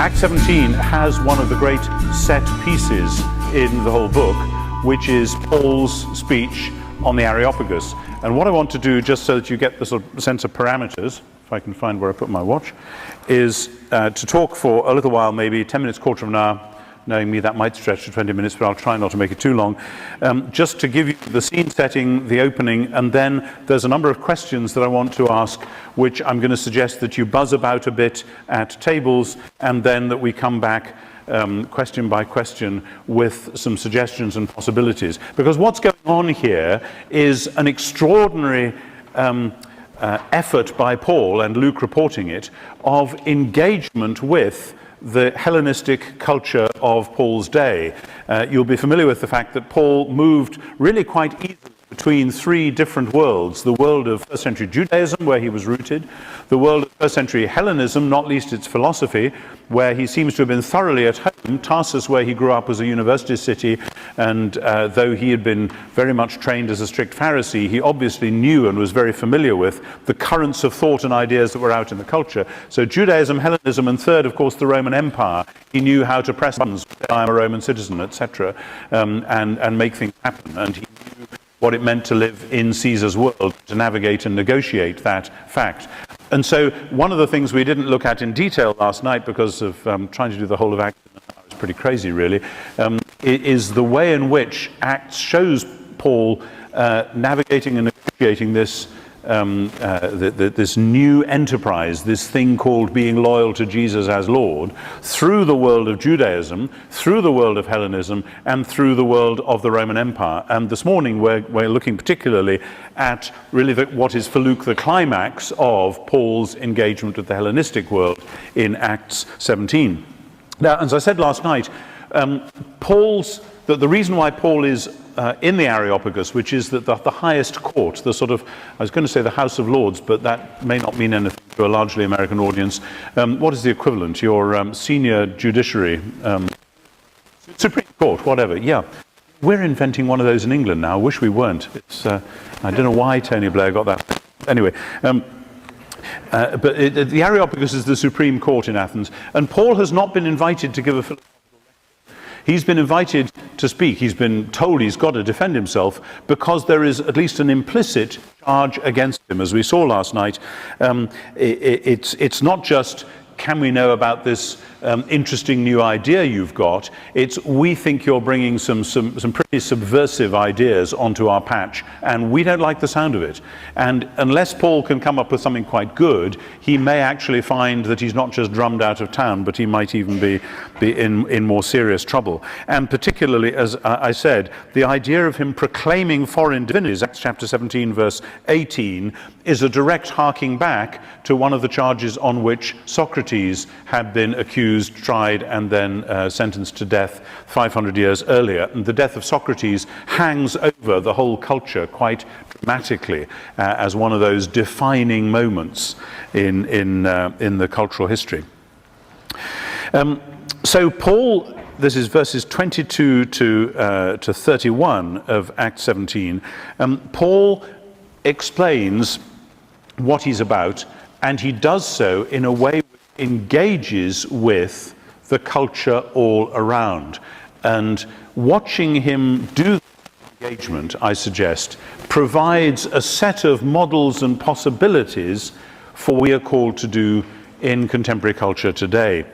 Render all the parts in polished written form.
Act 17 has one of the great set pieces in the whole book, which is Paul's speech on the Areopagus. And what I want to do, just so that you get the sort of sense of parameters, if I can find where I put my watch, is to talk for a little while, maybe 10 minutes, quarter of an hour. Knowing me, that might stretch to 20 minutes, but I'll try not to make it too long. Just to give you the scene setting, the opening, and then there's a number of questions that I want to ask, which I'm going to suggest that you buzz about a bit at tables, and then that we come back question by question with some suggestions and possibilities. Because what's going on here is an extraordinary effort by Paul, and Luke reporting it, of engagement with the Hellenistic culture of Paul's day. You'll be familiar with the fact that Paul moved really quite easily between three different worlds: the world of first century Judaism, where he was rooted; the world of first century Hellenism, not least its philosophy, where he seems to have been thoroughly at home. Tarsus, where he grew up, was a university city, and though he had been very much trained as a strict Pharisee, he obviously knew and was very familiar with the currents of thought and ideas that were out in the culture. So Judaism, Hellenism, and third, of course, the Roman Empire. He knew how to press buttons, I am a Roman citizen, etc., and make things happen. And he knew what it meant to live in Caesar's world, to navigate and negotiate that fact. And so one of the things we didn't look at in detail last night, because of trying to do the whole of Acts, it was pretty crazy really, is the way in which Acts shows Paul navigating and negotiating this this new enterprise, this thing called being loyal to Jesus as Lord, through the world of Judaism, through the world of Hellenism, and through the world of the Roman Empire. And this morning we're looking particularly at really what is for Luke the climax of Paul's engagement with the Hellenistic world in Acts 17. Now, as I said last night, the reason why Paul is in the Areopagus, which is the highest court, the sort of, I was going to say the House of Lords, but that may not mean anything to a largely American audience. What is the equivalent? Your senior judiciary, Supreme Court, whatever, yeah. We're inventing one of those in England now. I wish we weren't. It's, I don't know why Tony Blair got that. Anyway, but the Areopagus is the Supreme Court in Athens, and Paul has not been invited to give a philosophical lecture. He's been invited to speak. He's been told he's got to defend himself, because there is at least an implicit charge against him, as we saw last night. It's not just, can we know about this interesting new idea you've got? It's, we think you're bringing some pretty subversive ideas onto our patch, and we don't like the sound of it. And unless Paul can come up with something quite good, he may actually find that he's not just drummed out of town, but he might even be in more serious trouble. And particularly, as I said, the idea of him proclaiming foreign divinities, Acts chapter 17, verse 18, is a direct harking back to one of the charges on which Socrates had been accused, tried, and then sentenced to death 500 years earlier. And the death of Socrates hangs over the whole culture quite dramatically as one of those defining moments in the cultural history. So Paul, this is verses 22 to 31 of Acts 17, Paul explains what he's about, and he does so in a way which engages with the culture all around. And watching him do the engagement, I suggest, provides a set of models and possibilities for what we are called to do in contemporary culture today.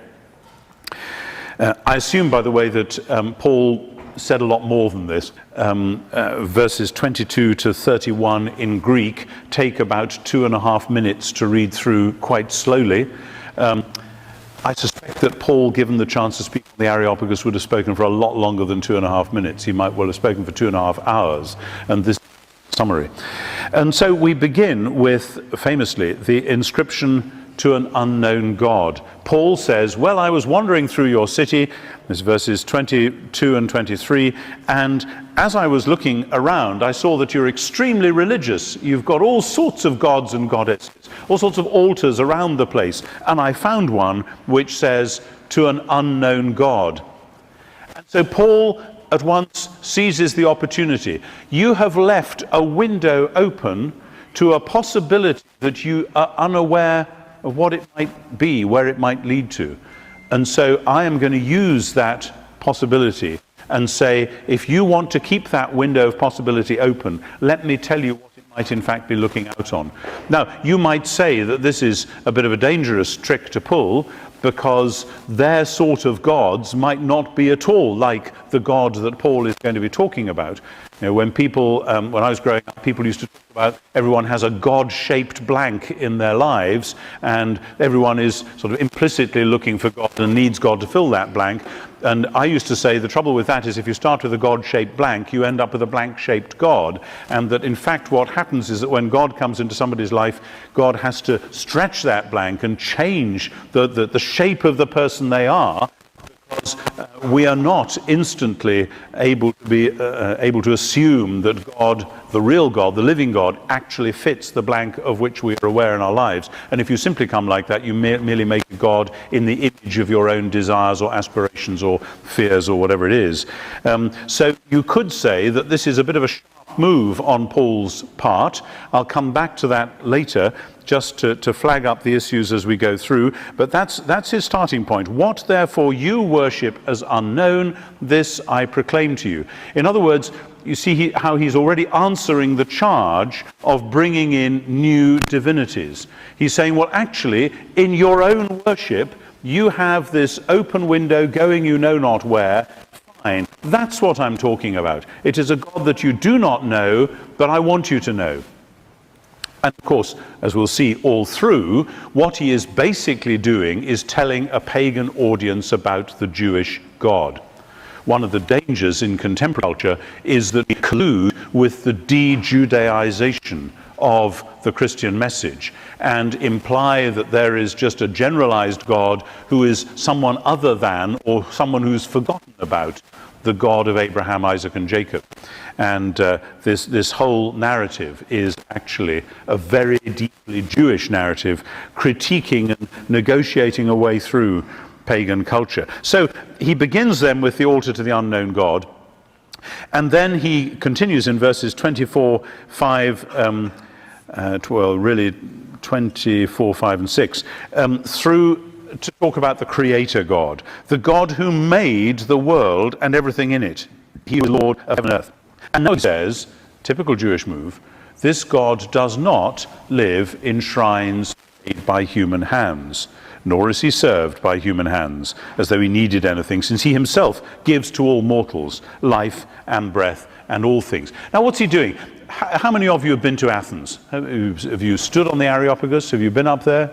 I assume, by the way, that Paul said a lot more than this. Verses 22 to 31 in Greek take about 2.5 minutes to read through quite slowly. I suspect that Paul, given the chance to speak on the Areopagus, would have spoken for a lot longer than 2.5 minutes. He might well have spoken for 2.5 hours, and this is summary. And so we begin with, famously, the inscription to an unknown God. Paul says, well, I was wandering through your city, this is verses 22 and 23, and as I was looking around, I saw that you're extremely religious. You've got all sorts of gods and goddesses, all sorts of altars around the place, and I found one which says, to an unknown God. And so Paul at once seizes the opportunity. You have left a window open to a possibility that you are unaware of what it might be, where it might lead to. And so I am going to use that possibility and say, if you want to keep that window of possibility open, let me tell you what it might in fact be looking out on. Now, you might say that this is a bit of a dangerous trick to pull, because their sort of gods might not be at all like the God that Paul is going to be talking about. You know, when people, when I was growing up, people used to talk about everyone has a God-shaped blank in their lives, and everyone is sort of implicitly looking for God and needs God to fill that blank. And I used to say the trouble with that is if you start with a God-shaped blank, you end up with a blank-shaped God. And that in fact what happens is that when God comes into somebody's life, God has to stretch that blank and change the shape of the person they are, because we are not instantly able to assume that God, the real God, the living God, actually fits the blank of which we are aware in our lives. And if you simply come like that, you merely make a God in the image of your own desires or aspirations or fears or whatever it is. So you could say that this is a bit of a sharp move on Paul's part. I'll come back to that later, just to flag up the issues as we go through, but that's his starting point. What therefore you worship as unknown, this I proclaim to you. In other words, you see how he's already answering the charge of bringing in new divinities. He's saying, well, actually, in your own worship, you have this open window going you know not where. Fine. That's what I'm talking about. It is a God that you do not know, but I want you to know. And of course, as we'll see all through, what he is basically doing is telling a pagan audience about the Jewish God. One of the dangers in contemporary culture is that we collude with the de-Judaization of the Christian message and imply that there is just a generalized God who is someone other than, or someone who's forgotten about, the God of Abraham, Isaac, and Jacob. And this whole narrative is actually a very deeply Jewish narrative, critiquing and negotiating a way through pagan culture. So he begins then with the altar to the unknown God, and then he continues in verses 24, 5, 24, 5, and 6, through to talk about the Creator God, the God who made the world and everything in it. He is Lord of heaven and earth. And now he says, typical Jewish move, this God does not live in shrines made by human hands, nor is he served by human hands, as though he needed anything, since he himself gives to all mortals life and breath and all things. Now what's he doing? How many of you have been to Athens? Have you stood on the Areopagus? Have you been up there?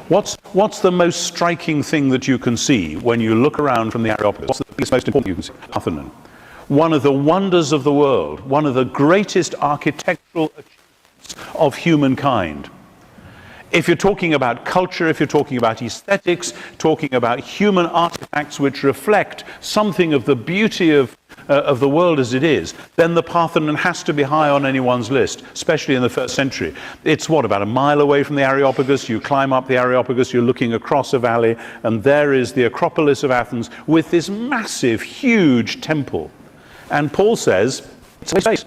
What's the most striking thing that you can see when you look around from the Areopagus? What's the biggest, most important you can see? Parthenon. One of the wonders of the world, one of the greatest architectural achievements of humankind. If you're talking about culture, if you're talking about aesthetics, talking about human artifacts which reflect something of the beauty of the world as it is, then the Parthenon has to be high on anyone's list, especially in the first century. It's about a mile away from the Areopagus. You climb up the Areopagus, you're looking across a valley, and there is the Acropolis of Athens with this massive, huge temple. And Paul says, it's a space.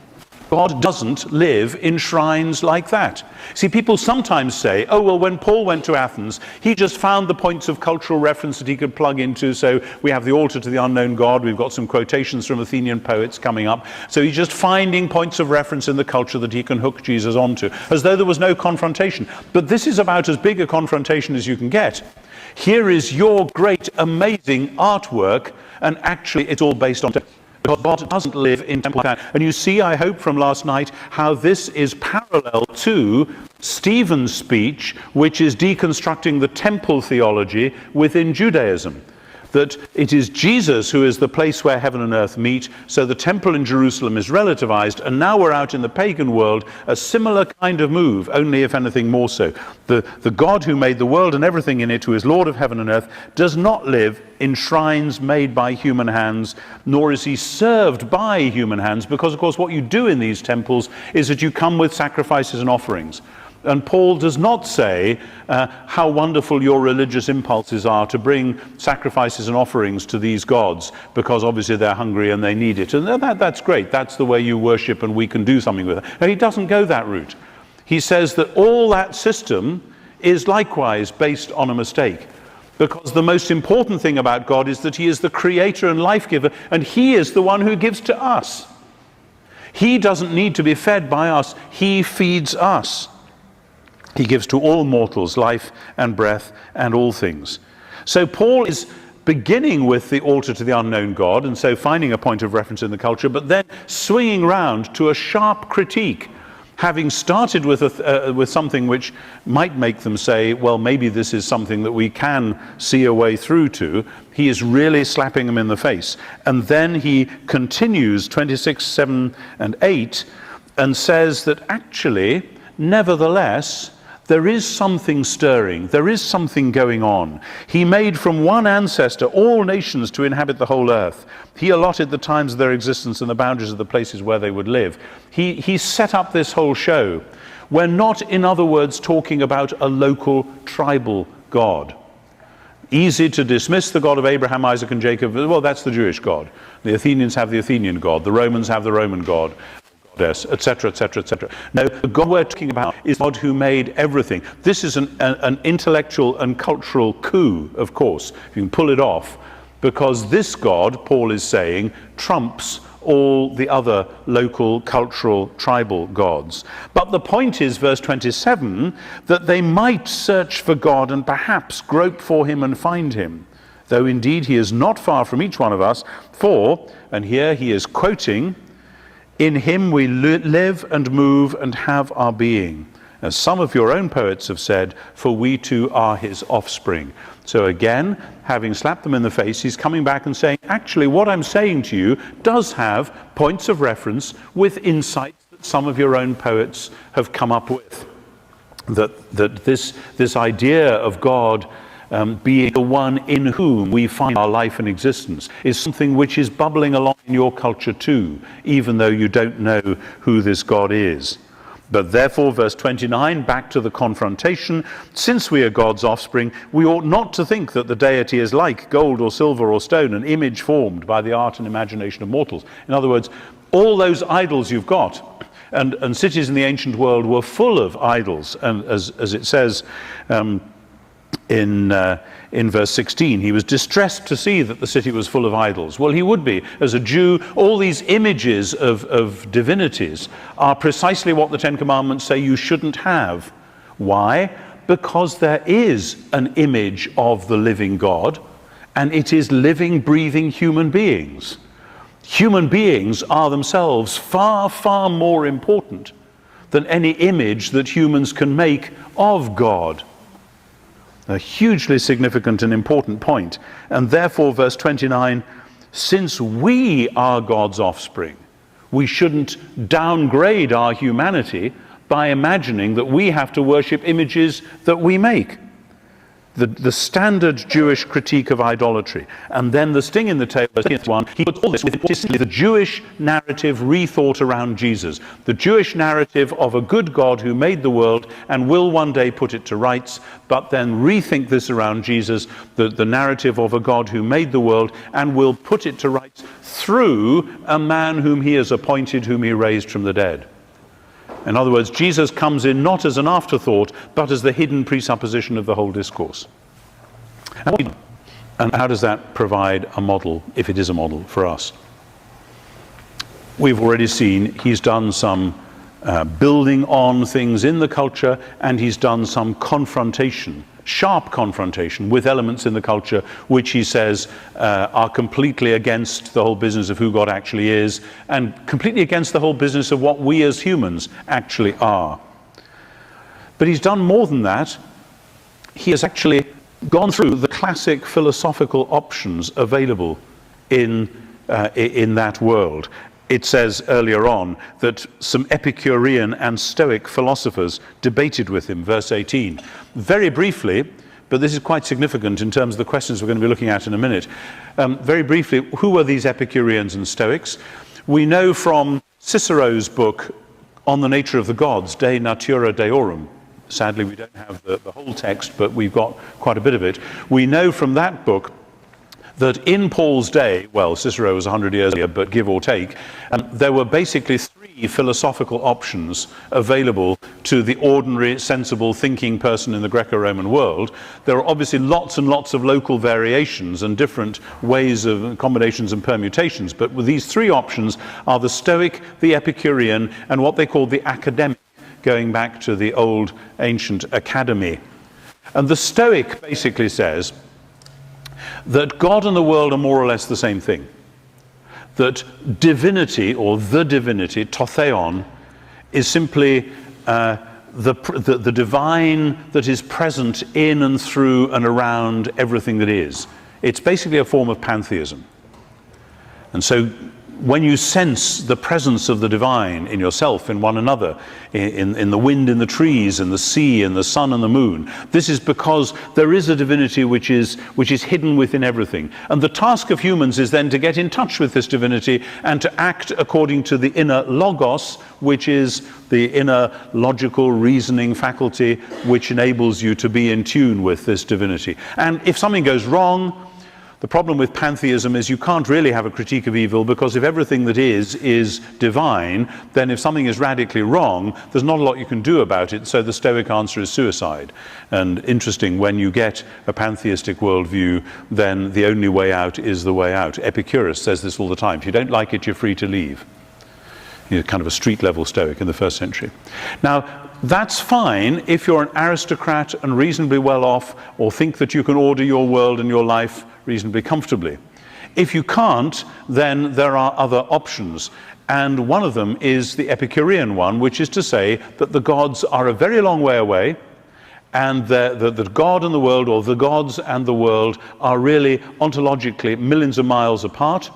God doesn't live in shrines like that. See, people sometimes say, oh, well, when Paul went to Athens, he just found the points of cultural reference that he could plug into. So we have the altar to the unknown God. We've got some quotations from Athenian poets coming up. So he's just finding points of reference in the culture that he can hook Jesus onto, as though there was no confrontation. But this is about as big a confrontation as you can get. Here is your great, amazing artwork, and actually it's all based on because God doesn't live in temple like that. And you see, I hope from last night, how this is parallel to Stephen's speech, which is deconstructing the temple theology within Judaism. That it is Jesus who is the place where heaven and earth meet, so the temple in Jerusalem is relativized, and now we're out in the pagan world, a similar kind of move, only if anything more so. The God who made the world and everything in it, who is Lord of heaven and earth, does not live in shrines made by human hands, nor is he served by human hands, because of course what you do in these temples is that you come with sacrifices and offerings. And Paul does not say how wonderful your religious impulses are to bring sacrifices and offerings to these gods, because obviously they're hungry and they need it. And that's great. That's the way you worship, and we can do something with it. No, he doesn't go that route. He says that all that system is likewise based on a mistake. Because the most important thing about God is that he is the creator and life giver, and he is the one who gives to us. He doesn't need to be fed by us. He feeds us. He gives to all mortals life and breath and all things. So Paul is beginning with the altar to the unknown God, and so finding a point of reference in the culture, but then swinging round to a sharp critique, having started with something which might make them say, well, maybe this is something that we can see a way through to. He is really slapping them in the face. And then he continues 26, 7 and 8 and says that actually, nevertheless, there is something stirring, there is something going on. He made from one ancestor all nations to inhabit the whole earth. He allotted the times of their existence and the boundaries of the places where they would live. He set up this whole show. We're not, in other words, talking about a local tribal God. Easy to dismiss the God of Abraham, Isaac and Jacob. Well, that's the Jewish God. The Athenians have the Athenian God. The Romans have the Roman God. Etc., etc., etc. No, the God we're talking about is God who made everything. This is an intellectual and cultural coup, of course, if you can pull it off, because this God, Paul is saying, trumps all the other local, cultural, tribal gods. But the point is, verse 27, that they might search for God and perhaps grope for him and find him, though indeed he is not far from each one of us, for, and here he is quoting, in him we live and move and have our being. As some of your own poets have said, for we too are his offspring. So again, having slapped them in the face, he's coming back and saying, actually, what I'm saying to you does have points of reference with insights that some of your own poets have come up with. That this idea of God being the one in whom we find our life and existence is something which is bubbling along in your culture too, even though you don't know who this God is. But therefore, verse 29, back to the confrontation, since we are God's offspring, we ought not to think that the deity is like gold or silver or stone, an image formed by the art and imagination of mortals. In other words, all those idols you've got, and cities in the ancient world were full of idols, and as it says in verse 16, he was distressed to see that the city was full of idols. Well, he would be. As a Jew, all these images of divinities are precisely what the Ten Commandments say you shouldn't have. Why? Because there is an image of the living God, and it is living, breathing human beings. Human beings are themselves far, far more important than any image that humans can make of God. A hugely significant and important point. And therefore, verse 29, since we are God's offspring, we shouldn't downgrade our humanity by imagining that we have to worship images that we make. The standard Jewish critique of idolatry. And then the sting in the tail, verse 31, he puts all this within the Jewish narrative rethought around Jesus. The Jewish narrative of a good God who made the world and will one day put it to rights, but then rethink this around Jesus, the narrative of a God who made the world and will put it to rights through a man whom he has appointed, whom he raised from the dead. In other words, Jesus comes in not as an afterthought, but as the hidden presupposition of the whole discourse. And how does that provide a model, if it is a model, for us? We've already seen he's done some building on things in the culture, and he's done some confrontation, sharp confrontation with elements in the culture which he says are completely against the whole business of who God actually is, and completely against the whole business of what we as humans actually are. But he's done more than that. He has actually gone through the classic philosophical options available in that world. It says earlier on that some Epicurean and Stoic philosophers debated with him, verse 18. Very briefly, but this is quite significant in terms of the questions we're going to be looking at in a minute. Very briefly, who were these Epicureans and Stoics? We know from Cicero's book on the nature of the gods, De Natura Deorum. Sadly, we don't have the whole text, but we've got quite a bit of it. We know from that book that in Paul's day, well, Cicero was 100 years earlier, but give or take, there were basically three three philosophical options available to the ordinary, sensible, thinking person in the Greco-Roman world. There are obviously lots and lots of local variations and different ways of combinations and permutations, but with these three options are the Stoic, the Epicurean, and what they call the academic, going back to the old ancient academy. And the Stoic basically says that God and the world are more or less the same thing. That divinity, or the divinity, to theon, is simply the divine that is present in and through and around everything that is. It's basically a form of pantheism. And so when you sense the presence of the divine in yourself, in one another, in the wind, in the trees, in the sea, in the sun and the moon, this is because there is a divinity which is hidden within everything. And the task of humans is then to get in touch with this divinity and to act according to the inner logos, which is the inner logical reasoning faculty which enables you to be in tune with this divinity. And if something goes wrong, the problem with pantheism is you can't really have a critique of evil, because if everything that is divine, then if something is radically wrong, there's not a lot you can do about it. So the Stoic answer is suicide. And interesting, when you get a pantheistic worldview, then the only way out is the way out. Epicurus says this all the time. If you don't like it, you're free to leave. He's kind of a street level Stoic in the first century. Now, that's fine if you're an aristocrat and reasonably well off, or think that you can order your world and your life reasonably comfortably. If you can't, then there are other options. And one of them is the Epicurean one, which is to say that the gods are a very long way away, and that God and the world, or the gods and the world, are really ontologically millions of miles apart.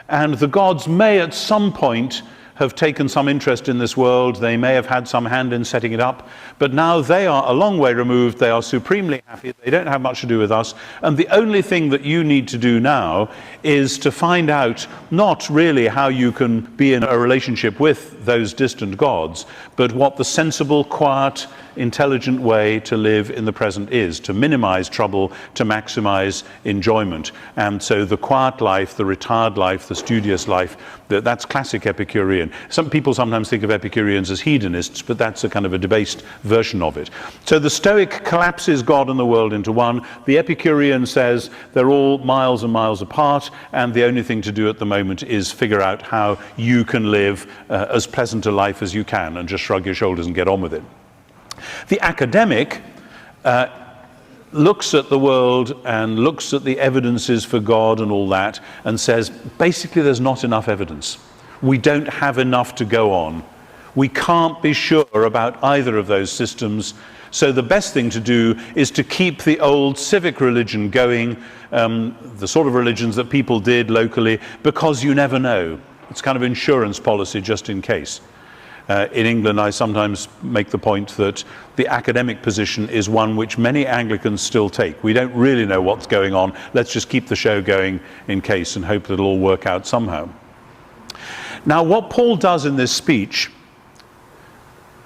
And the gods may at some point have taken some interest in this world, they may have had some hand in setting it up, but now they are a long way removed, they are supremely happy, they don't have much to do with us, and the only thing that you need to do now is to find out not really how you can be in a relationship with those distant gods, but what the sensible, quiet, intelligent way to live in the present is, to minimize trouble, to maximize enjoyment. And so the quiet life, the retired life, the studious life, that's classic Epicurean. Some people sometimes think of Epicureans as hedonists, but that's a kind of a debased version of it. So the Stoic collapses God and the world into one. The Epicurean says they're all miles and miles apart, and the only thing to do at the moment is figure out how you can live as pleasant a life as you can, and just shrug your shoulders and get on with it. The academic looks at the world and looks at the evidences for God and all that, and says, basically there's not enough evidence. We don't have enough to go on. We can't be sure about either of those systems. So the best thing to do is to keep the old civic religion going, the sort of religions that people did locally, because you never know. It's kind of insurance policy just in case. In England, I sometimes make the point that the academic position is one which many Anglicans still take. We don't really know what's going on. Let's just keep the show going in case and hope that it'll all work out somehow. Now, what Paul does in this speech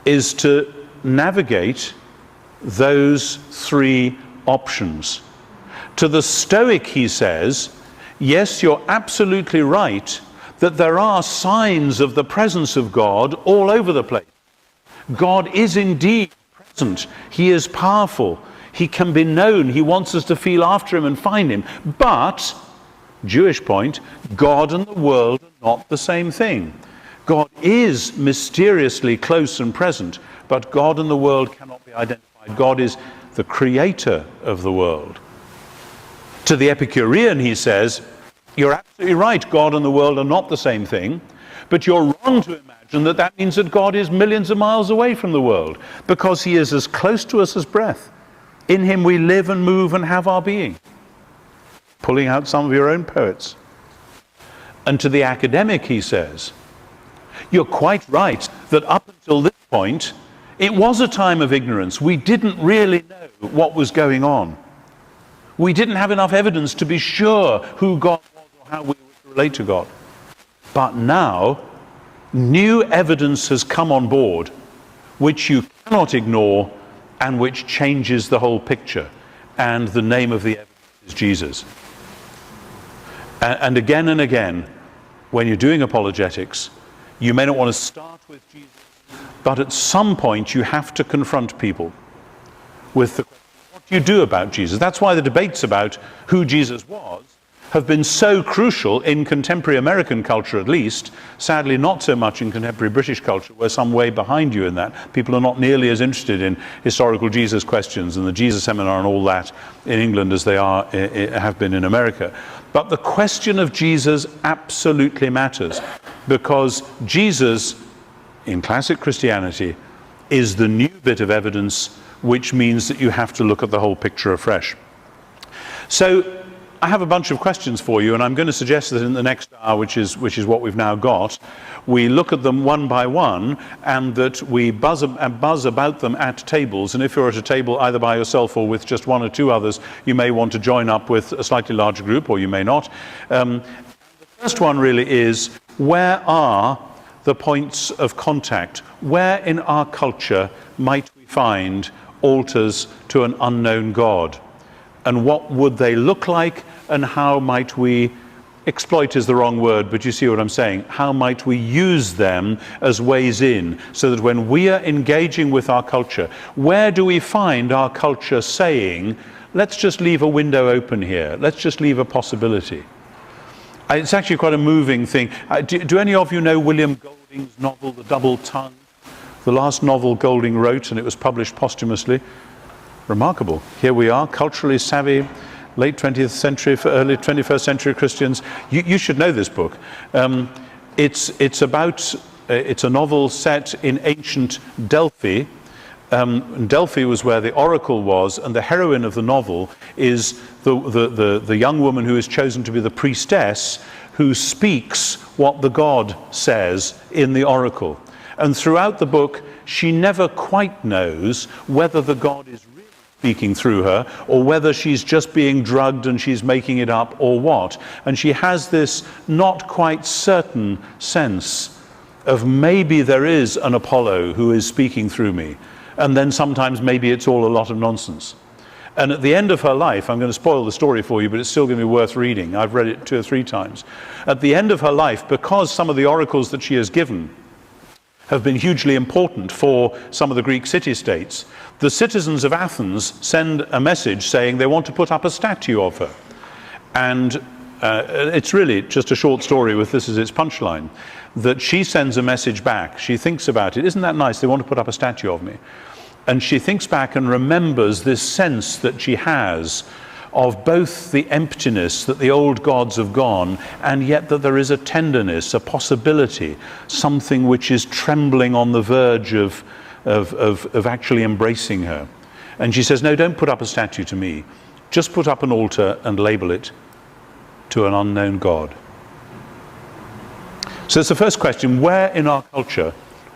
is to navigate those three options. To the Stoic, he says, yes, you're absolutely right that there are signs of the presence of God all over the place. God is indeed present. He is powerful. He can be known. He wants us to feel after him and find him. But, Jewish point, God and the world are not the same thing. God is mysteriously close and present, but God and the world cannot be identified. God is the creator of the world. To the Epicurean, he says, you're absolutely right, God and the world are not the same thing, but you're wrong to imagine that that means that God is millions of miles away from the world, because he is as close to us as breath. In him we live and move and have our being. Pulling out some of your own poets. And to the academic, he says, you're quite right that up until this point, it was a time of ignorance. We didn't really know what was going on. We didn't have enough evidence to be sure who God was or how we would relate to God. But now, new evidence has come on board, which you cannot ignore and which changes the whole picture. And the name of the evidence is Jesus. And again, when you're doing apologetics, You may not want to start with Jesus, but at some point you have to confront people with the question, what do you do about Jesus? That's why the debates about who Jesus was have been so crucial in contemporary American culture, at least. Sadly, not so much in contemporary British culture. We're some way behind you in that. People are not nearly as interested in historical Jesus questions and the Jesus seminar and all that in England as they have been in America. But the question of Jesus absolutely matters, because Jesus, in classic Christianity, is the new bit of evidence, which means that you have to look at the whole picture afresh. So I have a bunch of questions for you, and I'm going to suggest that in the next hour, which is what we've now got, we look at them one by one, and that we buzz about them at tables. And if you're at a table either by yourself or with just one or two others, you may want to join up with a slightly larger group, or you may not. The first one really is, where are the points of contact? Where in our culture might we find altars to an unknown God? And what would they look like, and how might we, exploit is the wrong word, but you see what I'm saying, how might we use them as ways in, so that when we are engaging with our culture, where do we find our culture saying, let's just leave a window open here, let's just leave a possibility? It's actually quite a moving thing. Do any of you know William Golding's novel, The Double Tongue? The last novel Golding wrote, and it was published posthumously. Remarkable. Here we are, culturally savvy, late 20th century for early 21st century Christians. You should know this book. It's a novel set in ancient Delphi. Delphi was where the oracle was, and the heroine of the novel is the young woman who is chosen to be the priestess, who speaks what the god says in the oracle. And throughout the book, she never quite knows whether the god is speaking through her, or whether she's just being drugged and she's making it up, or what. And she has this not quite certain sense of, maybe there is an Apollo who is speaking through me, and then sometimes maybe it's all a lot of nonsense. And at the end of her life, I'm going to spoil the story for you, but it's still going to be worth reading. I've read it 2 or 3 times. At the end of her life, because some of the oracles that she has given have been hugely important for some of the Greek city-states, the citizens of Athens send a message saying they want to put up a statue of her. And it's really just a short story with this as its punchline, that she sends a message back. She thinks about it. Isn't that nice? They want to put up a statue of me. And she thinks back and remembers this sense that she has of both the emptiness, that the old gods have gone, and yet that there is a tenderness, a possibility, something which is trembling on the verge of actually embracing her. And she says, no, don't put up a statue to me. Just put up an altar and label it to an unknown God. So it's the first question, where in our culture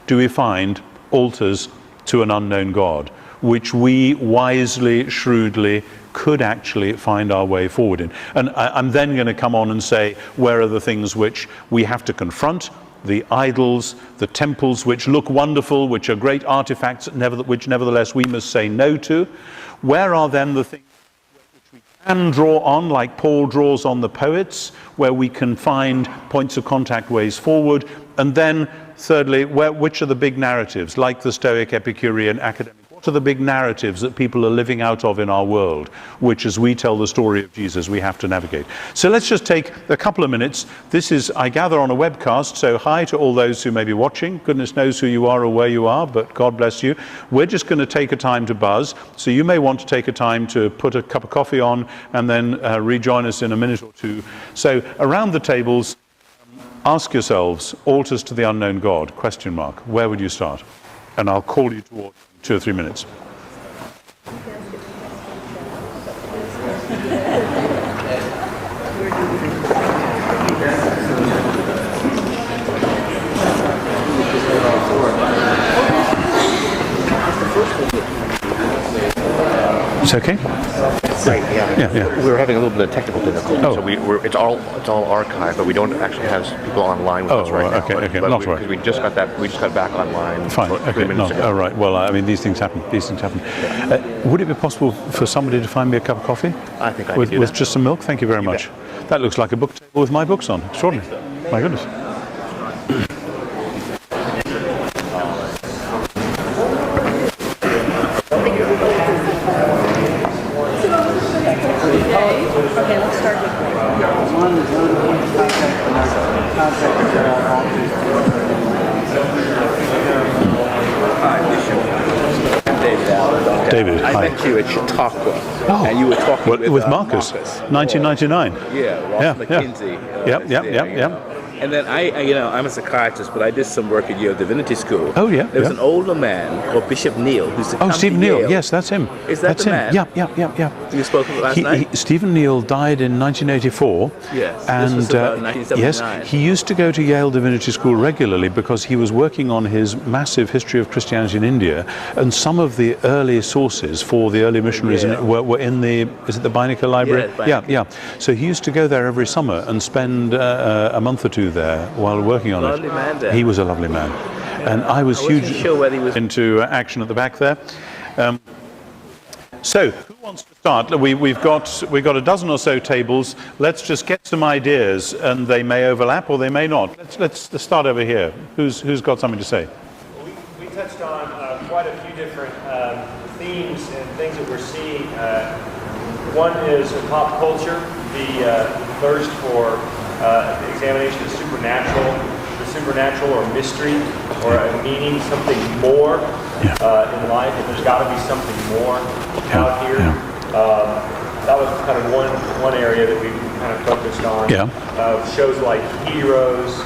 do we find altars to an unknown God, which we wisely, shrewdly could actually find our way forward in? And I'm then going to come on and say, where are the things which we have to confront? The idols, the temples which look wonderful, which are great artifacts, which nevertheless we must say no to. Where are then the things which we can draw on, like Paul draws on the poets, where we can find points of contact, ways forward? And then thirdly, which are the big narratives, like the Stoic, Epicurean, academic? What are the big narratives that people are living out of in our world, which, as we tell the story of Jesus, we have to navigate? So let's just take a couple of minutes. This is, I gather, on a webcast, so hi to all those who may be watching. Goodness knows who you are or where you are, but God bless you. We're just going to take a time to buzz, so you may want to take a time to put a cup of coffee on and then rejoin us in a minute or two. So around the tables, ask yourselves, altars to the unknown God, question mark. Where would you start? And I'll call you toward 2 or 3 minutes. It's okay? Right, yeah. We were having a little bit of technical difficulty, so it's all archived, but we don't actually have people online with us right now. Okay, not right. Because we just got back online. Fine, okay, all right. Well, I mean, these things happen. Yeah. Would it be possible for somebody to find me a cup of coffee? I think I can do that. With just some milk? Thank you very much. That looks like a book table with my books on. Extraordinary. My goodness. David, I hi. met you at Chautauqua, and you were talking with Marcus, 1999. Yeah, Ross McKenzie. Yep. And then I'm a psychiatrist, but I did some work at Yale Divinity School. Oh, yeah. There was an older man called Bishop Neal who's Oh, Stephen Neal. Yes, that's him. Is that that's the him. man? Yeah. You spoke about last night? Stephen Neal died in 1984. Yes, and this was about 1979. yes, he used to go to Yale Divinity School regularly because he was working on his massive history of Christianity in India, and some of the early sources for the early missionaries were in the, is it the Beinecker Library? Yeah. So he used to go there every summer and spend a month or two there while working on Lovely it. man there. He was a lovely man. And I was hugely sure whether he was into action at the back there. So, who wants to start? We've got a dozen or so tables. Let's just get some ideas, and they may overlap or they may not. Let's start over here. Who's got something to say? We touched on quite a few different themes and things that we're seeing. One is in pop culture, the thirst for examination of the supernatural or mystery or a meaning, something more in life. And there's got to be something more out here. That was kind of one area that we kind of focused on. Shows like Heroes.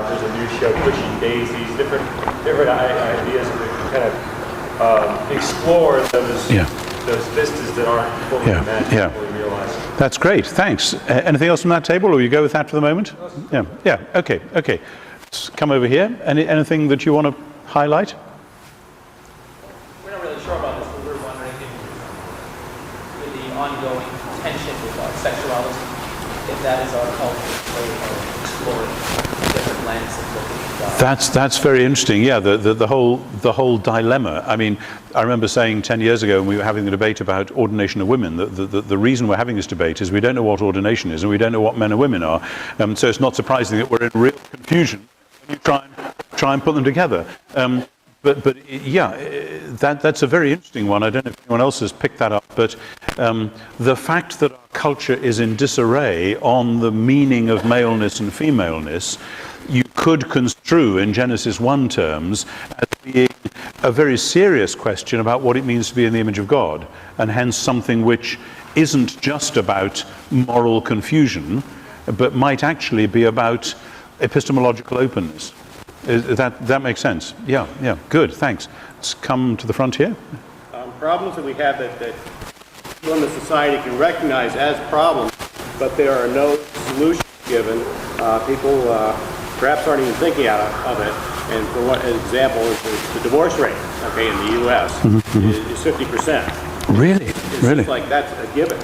There's a new show, Pushing Daisies. Different ideas that kind of explore those vistas that aren't fully imagined, fully realized. That's great, thanks. Anything else from that table, or you go with that for the moment? Yeah. Okay. Let's come over here. Anything that you want to highlight? We're not really sure about this, but we're wondering if, with the ongoing tension with sexuality, if that is our culture's way of exploring different lens of looking at God. That's very interesting. Yeah, the whole dilemma. I mean, I remember saying 10 years ago when we were having the debate about ordination of women, the reason we're having this debate is we don't know what ordination is and we don't know what men and women are. So it's not surprising that we're in real confusion when you try and put them together. But that's a very interesting one. I don't know if anyone else has picked that up, but the fact that our culture is in disarray on the meaning of maleness and femaleness, you could construe in Genesis 1 terms as being a very serious question about what it means to be in the image of God, and hence something which isn't just about moral confusion, but might actually be about epistemological openness. That makes sense? Yeah, good, thanks. Let's come to the front here. Problems that we have that people in the society can recognize as problems, but there are no solutions given. People perhaps aren't even thinking of it. And for what example is the divorce rate, in the U.S. is 50%. Really? It's like that's a given.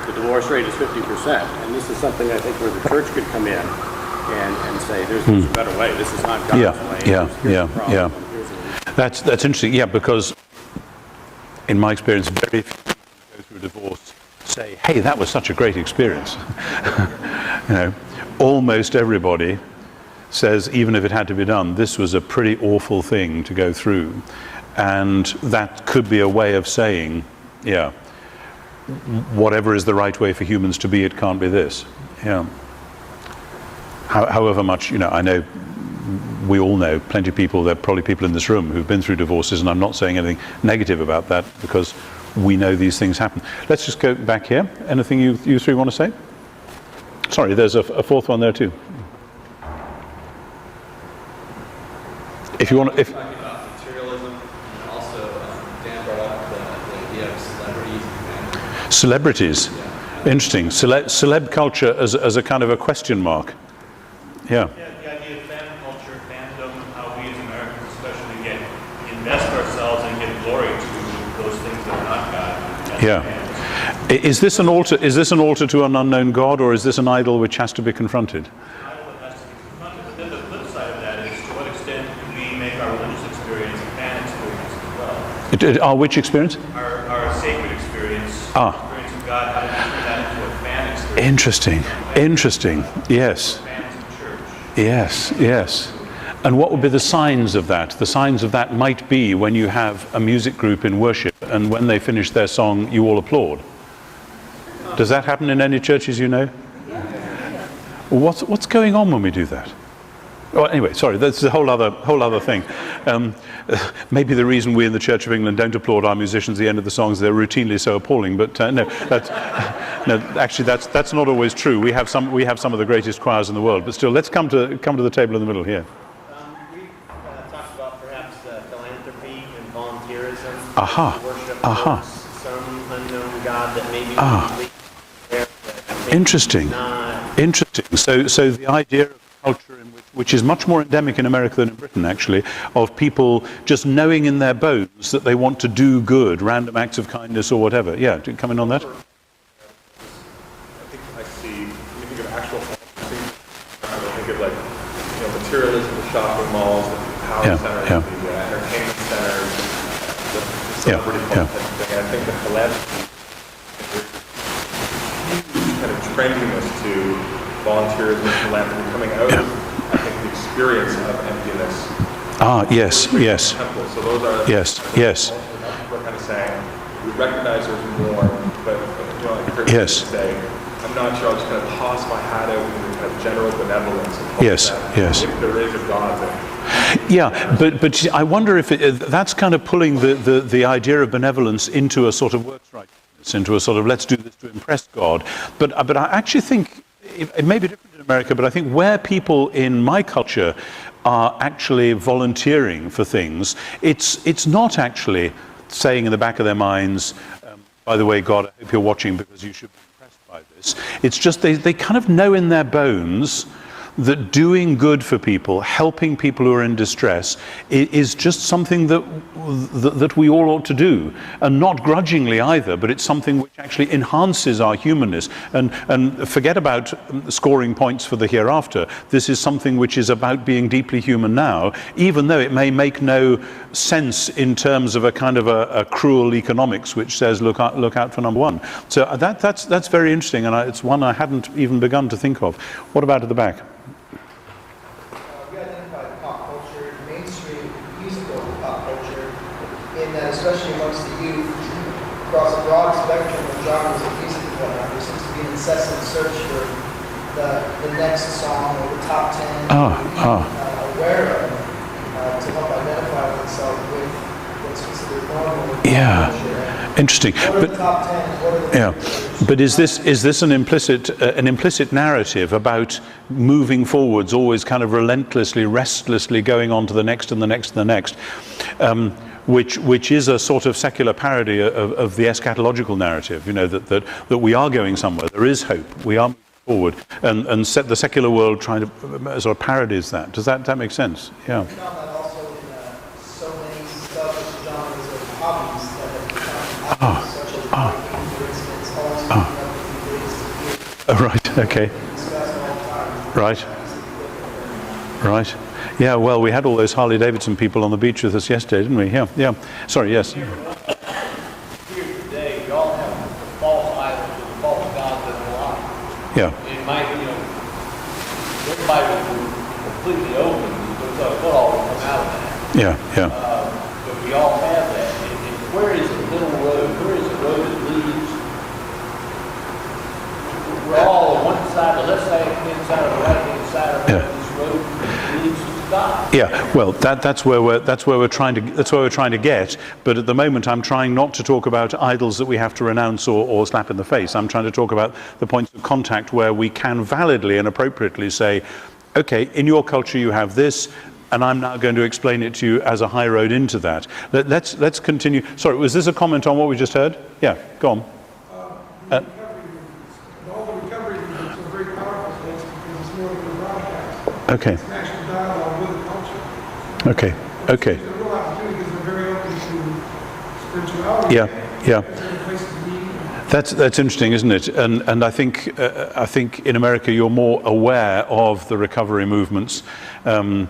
The divorce rate is 50%, and this is something I think where the church could come in and say, there's a better way. This is not God's way. Here's the problem. That's interesting. Yeah, because in my experience, very few people who go through a divorce say, "Hey, that was such a great experience." Almost everybody says, even if it had to be done, this was a pretty awful thing to go through, and that could be a way of saying, whatever is the right way for humans to be, it can't be this. However much, I know we all know plenty of people, there are probably people in this room who've been through divorces, and I'm not saying anything negative about that because we know these things happen. Let's just go back here. Anything you three want to say? Sorry, there's a fourth one there too. If you want to, talking about materialism, and also Dan brought up the idea of celebrities and celebrities. Interesting. Celeb culture as a kind of a question mark. Yeah. The idea of fan culture, fandom, how we as Americans especially invest ourselves and get glory to those things that are not God. Yeah. Is this an altar? Is this an altar to an unknown God, or is this an idol which has to be confronted? But then the flip side of that is, to what extent do we make our religious experience a fan experience as well? Our which experience? Our sacred experience, experience of God, how do we turn that into a fan experience? Interesting. Yes. Fans of church. Yes. And what would be the signs of that? The signs of that might be when you have a music group in worship, and when they finish their song, you all applaud. Does that happen in any churches you know? What's going on when we do that? Well, anyway, sorry, that's a whole other thing. Maybe the reason we in the Church of England don't applaud our musicians at the end of the songs, they're routinely so appalling. But no, actually, that's not always true. We have some of the greatest choirs in the world. But still, let's come to the table in the middle here. We've talked about perhaps philanthropy and volunteerism. Aha. Worship Aha. towards some unknown God that maybe there. Interesting. Interesting. So the idea of culture which is much more endemic in America than in Britain, actually, of people just knowing in their bones that they want to do good, random acts of kindness or whatever. Yeah, do you come in on that? I think I see, when you think of actual policy, I think of like, materialism, the shopping malls, the power centers, the entertainment centers, the celebrity clubs, type of thing. And I think the philanthropy is kind of trending us to volunteerism, philanthropy, coming out of, I think, the experience of emptiness. Yes. Temple. So those are Yes. We're kind of saying we recognize there's more, but like Chris would say, I'm not sure. I'll just kind of toss my hat out in the kind of general benevolence. And Yes. If there is a God there. Yeah, but I wonder if that's kind of pulling the idea of benevolence into a sort of works righteousness, into a sort of let's do this to impress God. But I actually think it may be different in America, but I think where people in my culture are actually volunteering for things, it's not actually saying in the back of their minds, by the way, God, I hope you're watching because you should be impressed by this. It's just they kind of know in their bones that doing good for people, helping people who are in distress, is just something that we all ought to do, and not grudgingly either, but it's something which actually enhances our humanness. And forget about scoring points for the hereafter. This is something which is about being deeply human now, even though it may make no sense in terms of a kind of a cruel economics which says look out for number one. So that's very interesting, and it's one I hadn't even begun to think of. What about at the back? Especially amongst the youth, across a broad spectrum of genres of music and whatnot, there seems to be an incessant search for the next song or the top 10 aware of to help identify themselves with what's considered normal. Yeah, interesting. What are the top 10? What are the but is this an implicit narrative about moving forwards, always kind of relentlessly, restlessly going on to the next and the next and the next? Which is a sort of secular parody of the eschatological narrative, that we are going somewhere, there is hope, we are moving forward, and the secular world trying to sort of parodies that. Does that make sense? Yeah. We found that also in so many sub-genres of hobbies that have become hobbies, such as biking, for instance, always coming up with new ways to Right, okay. discuss all the time. Right. Yeah, well, we had all those Harley Davidson people on the beach with us yesterday, didn't we? Yeah. Sorry, yes. Here today, we all have false idols and false gods in our life. Yeah. And everybody was completely open. What all will come out of that? Yeah. But we all have that. And where is the middle road? Where is the road that leads? We're all on one side, the left hand side, or the right hand side of this road leads to God. Yeah, well, that's where we're trying to get. But at the moment, I'm trying not to talk about idols that we have to renounce or slap in the face. I'm trying to talk about the points of contact where we can validly and appropriately say, okay, in your culture you have this, and I'm now going to explain it to you as a high road into that. Let's continue. Sorry, was this a comment on what we just heard? Yeah, go on. All the recovery movements are very powerful things because it's more than a broadcast. Okay. It's an actual dialogue with the culture. Okay. It's a real opportunity because they're very open to spirituality. Yeah. Certain places to meet. That's interesting, isn't it? And I think in America you're more aware of the recovery movements than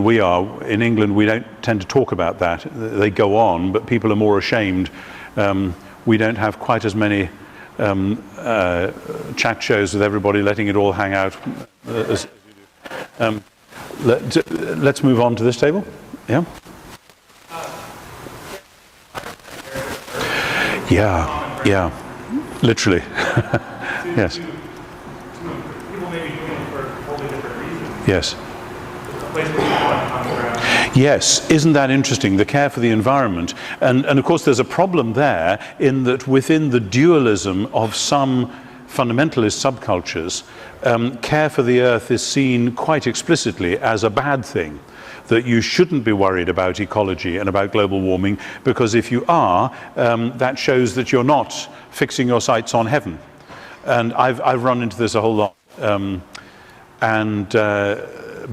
we are. In England we don't tend to talk about that. They go on, but people are more ashamed. We don't have quite as many chat shows with everybody letting it all hang out as you do. Let's move on to this table. Yeah. Literally. Yes. People may be doing it for totally different reasons. Yes. It's a place where people come around. Yes, isn't that interesting, the care for the environment? And of course there's a problem there in that within the dualism of some fundamentalist subcultures, care for the earth is seen quite explicitly as a bad thing. That you shouldn't be worried about ecology and about global warming, because if you are, that shows that you're not fixing your sights on heaven. And I've run into this a whole lot.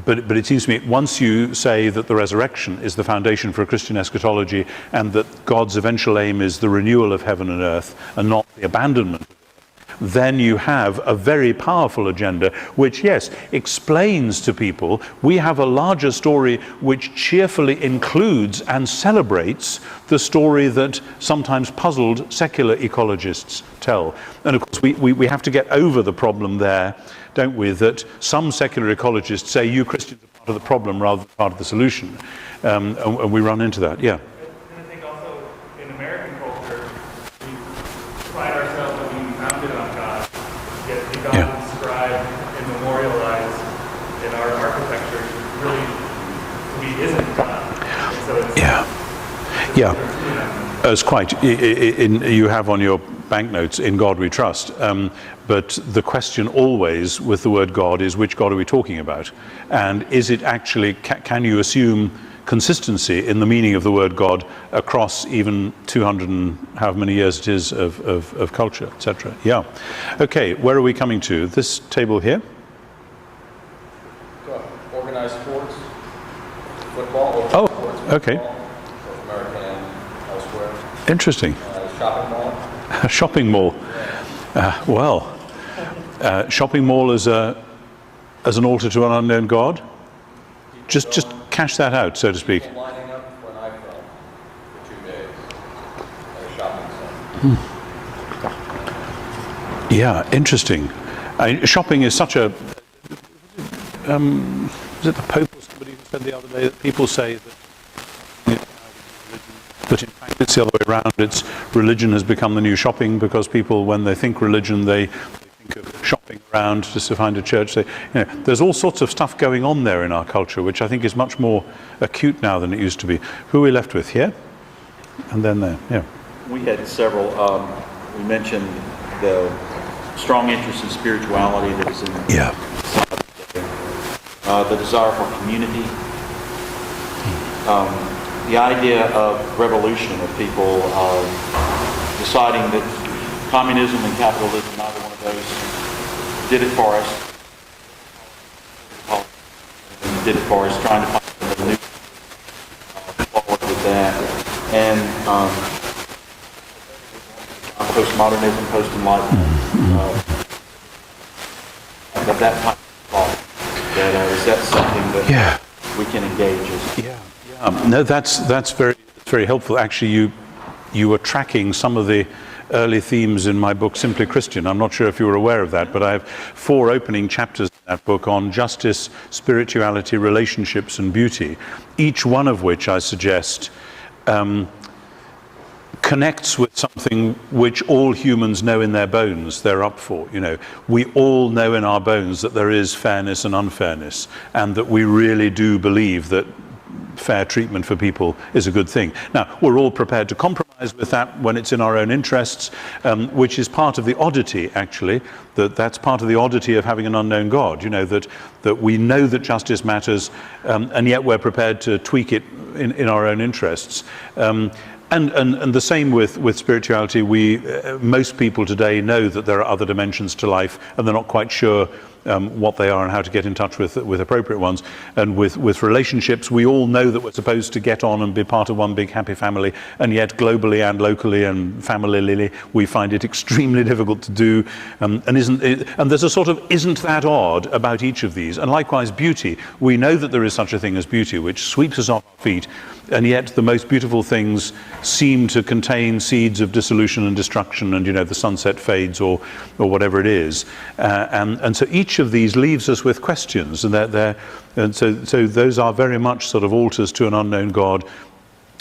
But it seems to me, once you say that the resurrection is the foundation for a Christian eschatology, and that God's eventual aim is the renewal of heaven and earth, and not the abandonment, then you have a very powerful agenda, which, yes, explains to people we have a larger story which cheerfully includes and celebrates the story that sometimes puzzled secular ecologists tell. And of course, we have to get over the problem there, don't we, that some secular ecologists say you Christians are part of the problem rather than part of the solution. And we run into that, yeah. And I think also in American culture, we pride ourselves on being founded on God, yet the God is described and memorialized in our architecture really, to me, isn't God. And so it's, As quite, you have on your banknotes, "In God we trust," but the question always with the word God is, which God are we talking about? And is it actually, can you assume consistency in the meaning of the word God across even 200 and however many years it is of culture, etc. Yeah. Okay, where are we coming to? This table here? Organized sports, football, Oh, sports, okay. football, both American and elsewhere. Interesting. Shopping mall. A shopping mall. Shopping mall as an altar to an unknown God? Just cash that out, so to speak. People lining up for an iPhone for 2 days at a shopping center. Yeah, interesting. Shopping is such a... was it the Pope or somebody who said the other day that people say that, but in fact it's the other way around. It's religion has become the new shopping, because people, when they think religion, they think of shopping around just to find a church. There's all sorts of stuff going on there in our culture, which I think is much more acute now than it used to be. Who are we left with here? And then there, yeah. We had several, we mentioned the strong interest in spirituality that is in the desire for community, the idea of revolution, of people deciding that communism and capitalism, neither one of those did it for us, did it for us, trying to find a new forward with that, and postmodernism, post-enlightenment, but that type of thought, is that something that we can engage as? No, that's very helpful. Actually, you were tracking some of the early themes in my book, Simply Christian. I'm not sure if you were aware of that, but I have 4 opening chapters in that book on justice, spirituality, relationships, and beauty, each one of which I suggest connects with something which all humans know in their bones they're up for. We all know in our bones that there is fairness and unfairness, and that we really do believe that fair treatment for people is a good thing. Now, we're all prepared to compromise with that when it's in our own interests, which is part of the oddity, actually, that's part of the oddity of having an unknown God, that we know that justice matters, and yet we're prepared to tweak it in our own interests. And the same with spirituality. Most people today know that there are other dimensions to life, and they're not quite sure what they are and how to get in touch with appropriate ones. And with relationships, we all know that we're supposed to get on and be part of one big happy family, and yet globally and locally and familially, we find it extremely difficult to do. And there's a sort of isn't that odd about each of these. And likewise, beauty. We know that there is such a thing as beauty, which sweeps us off our feet, and yet the most beautiful things seem to contain seeds of dissolution and destruction, and the sunset fades or whatever it is. And so each of these leaves us with questions, and so those are very much sort of altars to an unknown God,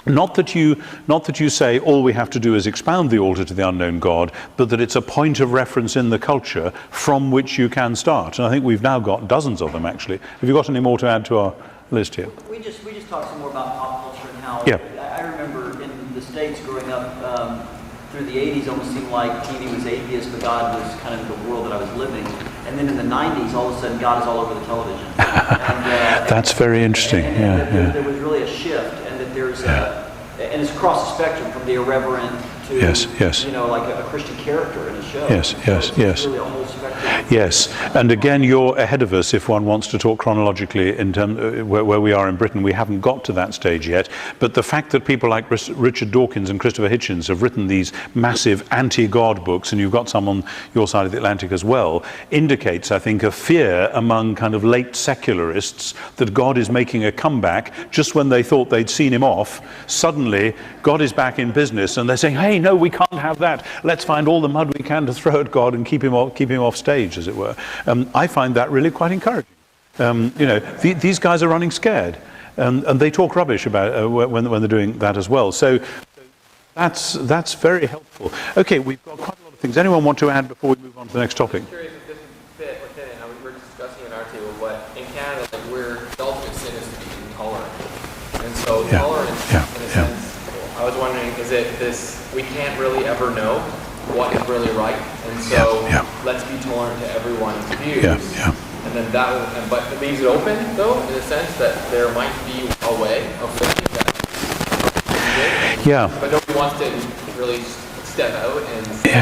Not that you say all we have to do is expound the altar to the unknown God, but that it's a point of reference in the culture from which you can start. And I think we've now got dozens of them, actually. Have you got any more to add to our list here? We just talked some more about pop culture and how I remember in the States growing up through the 80s, it almost seemed like TV was atheist, but God was kind of the world that I was living. And then in the 90s, all of a sudden, God is all over the television. That's very interesting. There was really a shift, and that there's and it's across the spectrum from the irreverent to you know, like a Christian character in a show. Yes. Really a whole spectrum. Yes, and again, you're ahead of us if one wants to talk chronologically in terms where we are in Britain. We haven't got to that stage yet, but the fact that people like Richard Dawkins and Christopher Hitchens have written these massive anti-God books, and you've got some on your side of the Atlantic as well, indicates, I think, a fear among kind of late secularists that God is making a comeback just when they thought they'd seen him off. Suddenly, God is back in business, and they're saying, hey, no, we can't have that. Let's find all the mud we can to throw at God and keep him off stage, as it were. I find that really quite encouraging. You know, these guys are running scared, and they talk rubbish about when they're doing that as well. So that's very helpful. Okay, we've got quite a lot of things. Anyone want to add before we move on to the next topic? I'm curious if this would fit within it. We were discussing in our table, but in Canada, like, the ultimate sin is to be intolerant. And so tolerance, in a sense, I was wondering, is it this, we can't really ever know what is really right, and so let's be tolerant to everyone's views. And then that will, but it leaves it open, though, in the sense that there might be a way of looking at it. But nobody wants to really step out and say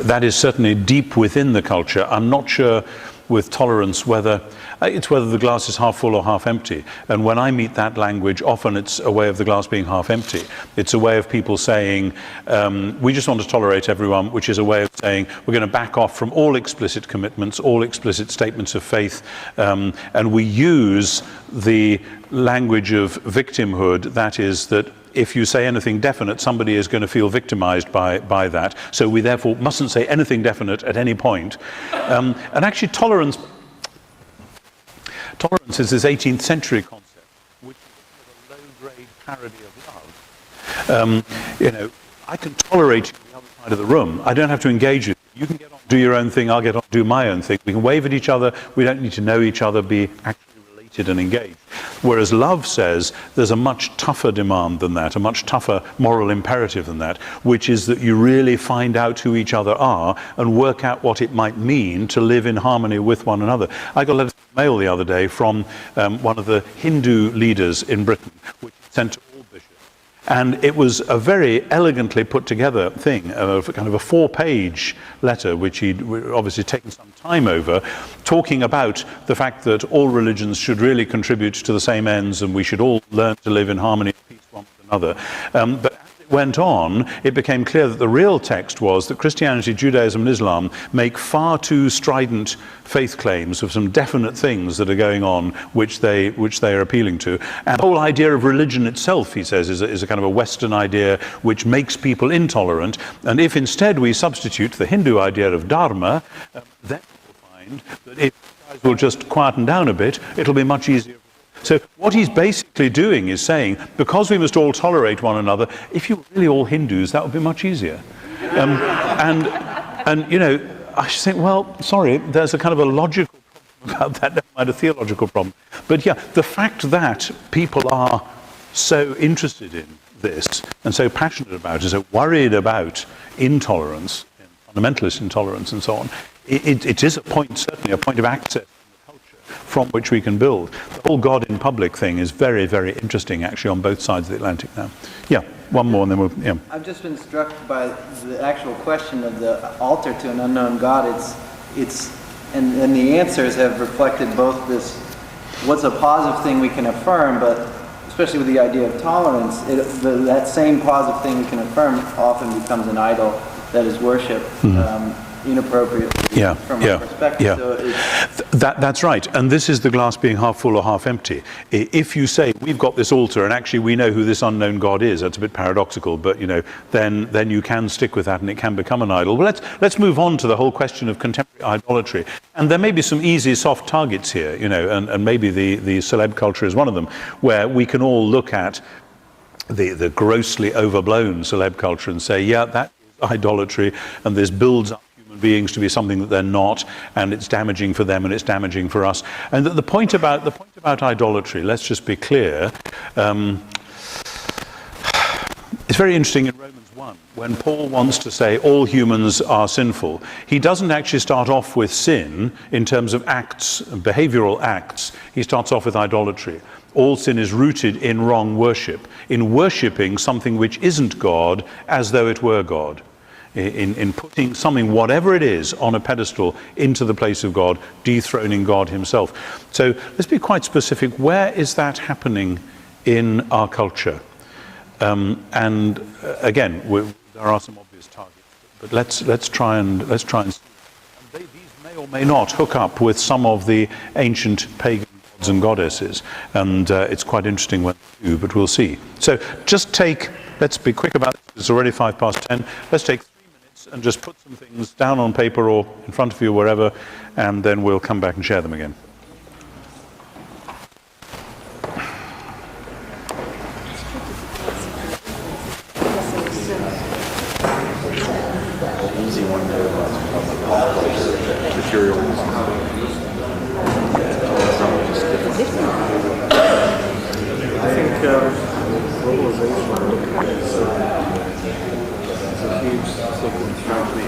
that is certainly deep within the culture. I'm not sure with tolerance whether the glass is half full or half empty. And when I meet that language, often it's a way of the glass being half empty. It's a way of people saying, we just want to tolerate everyone, which is a way of saying we're going to back off from all explicit commitments, all explicit statements of faith, and we use the language of victimhood, that is that if you say anything definite, somebody is going to feel victimized by that. So we therefore mustn't say anything definite at any point. And actually tolerance is this 18th century concept, which is a low-grade parody of love. You know, I can tolerate you on the other side of the room. I don't have to engage with you. You can get on, do your own thing, I'll get on, do my own thing. We can wave at each other. We don't need to know each other, be actually related and engaged. Whereas love says there's a much tougher demand than that, a much tougher moral imperative than that, which is that you really find out who each other are and work out what it might mean to live in harmony with one another. I got a letter of mail the other day from one of the Hindu leaders in Britain, which he sent to all bishops. And it was a very elegantly put together thing, kind of a 4-page letter, which he'd obviously taken some time over, talking about the fact that all religions should really contribute to the same ends and we should all learn to live in harmony and peace one with another. But as it went on, it became clear that the real text was that Christianity, Judaism and Islam make far too strident faith claims of some definite things that are going on which they are appealing to. And the whole idea of religion itself, he says, is a kind of a Western idea which makes people intolerant. And if instead we substitute the Hindu idea of dharma, then we'll find that if you guys will just quieten down a bit, it'll be much easier. So what he's basically doing is saying, because we must all tolerate one another, if you were really all Hindus, that would be much easier. And you know, I should think, well, sorry, there's a kind of a logical problem about that, never mind a theological problem. But yeah, the fact that people are so interested in this and so passionate about it, so worried about intolerance, fundamentalist intolerance and so on, it is a point, certainly a point of access from which we can build. The whole God in public thing is very, very interesting, actually, on both sides of the Atlantic now. Yeah, one more and then we'll, I've just been struck by the actual question of the altar to an unknown God. And the answers have reflected both this, what's a positive thing we can affirm, but especially with the idea of tolerance, that same positive thing we can affirm often becomes an idol that is worshipped. Inappropriately from our perspective. So That's right, and this is the glass being half full or half empty. If you say we've got this altar and actually we know who this unknown God is, that's a bit paradoxical, but then you can stick with that and it can become an idol. Well, let's move on to the whole question of contemporary idolatry, and there may be some easy, soft targets here, and maybe the celeb culture is one of them, where we can all look at the grossly overblown celeb culture and say, yeah, that is idolatry, and this builds up beings to be something that they're not, and it's damaging for them and it's damaging for us. And the point about idolatry, let's just be clear, it's very interesting in Romans 1 when Paul wants to say all humans are sinful. He doesn't actually start off with sin in terms of acts, behavioral acts. He starts off with idolatry. All sin is rooted in wrong worship, in worshipping something which isn't God as though it were God. In putting something, whatever it is, on a pedestal into the place of God, dethroning God himself. So let's be quite specific. Where is that happening in our culture? And again, there are some obvious targets, but let's try and see. And these may or may not hook up with some of the ancient pagan gods and goddesses, and it's quite interesting when they do, but we'll see. So let's be quick about this. It's already 10:05. Let's take and just put some things down on paper or in front of you, wherever, and then we'll come back and share them again. Easy one there about materials. I think globalization is a huge sickness for me.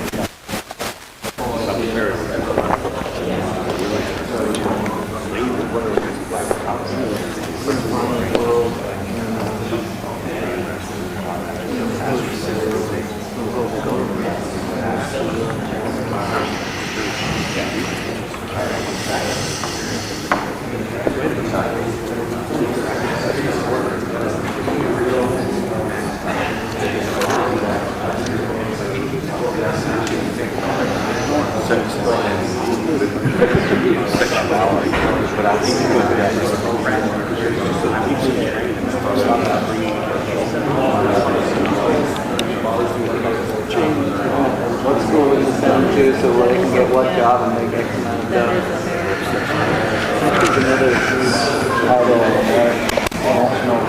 What school is it sent to so where they can get what job and make X amount of dough? That is another huge idol of national.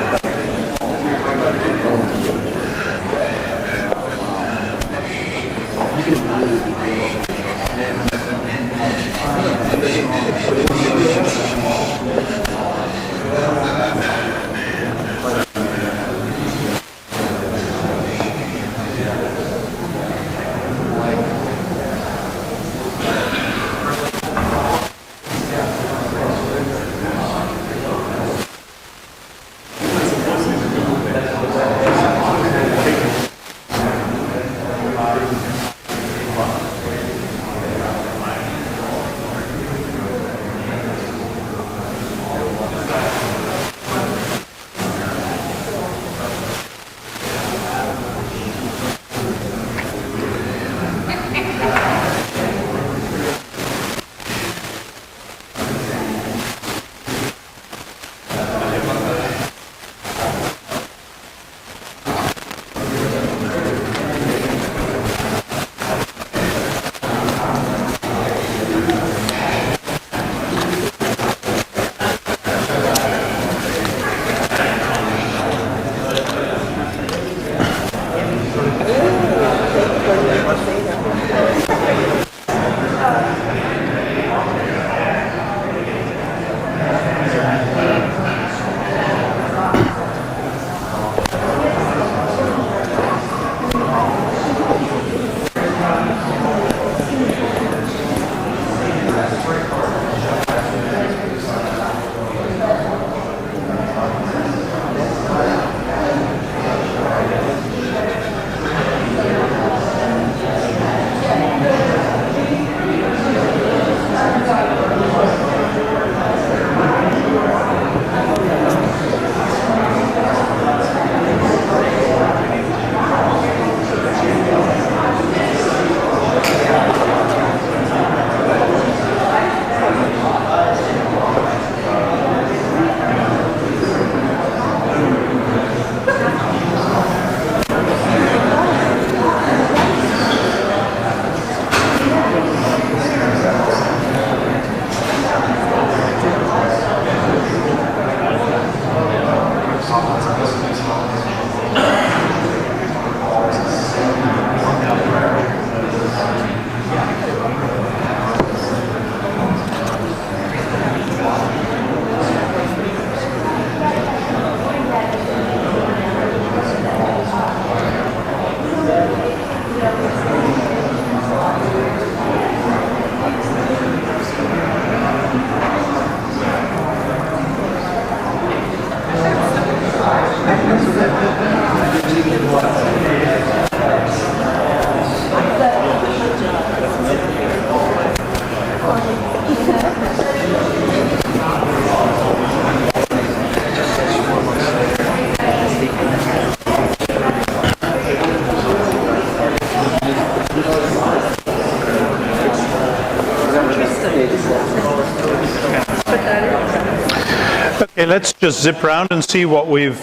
Okay, let's just zip round and see what we've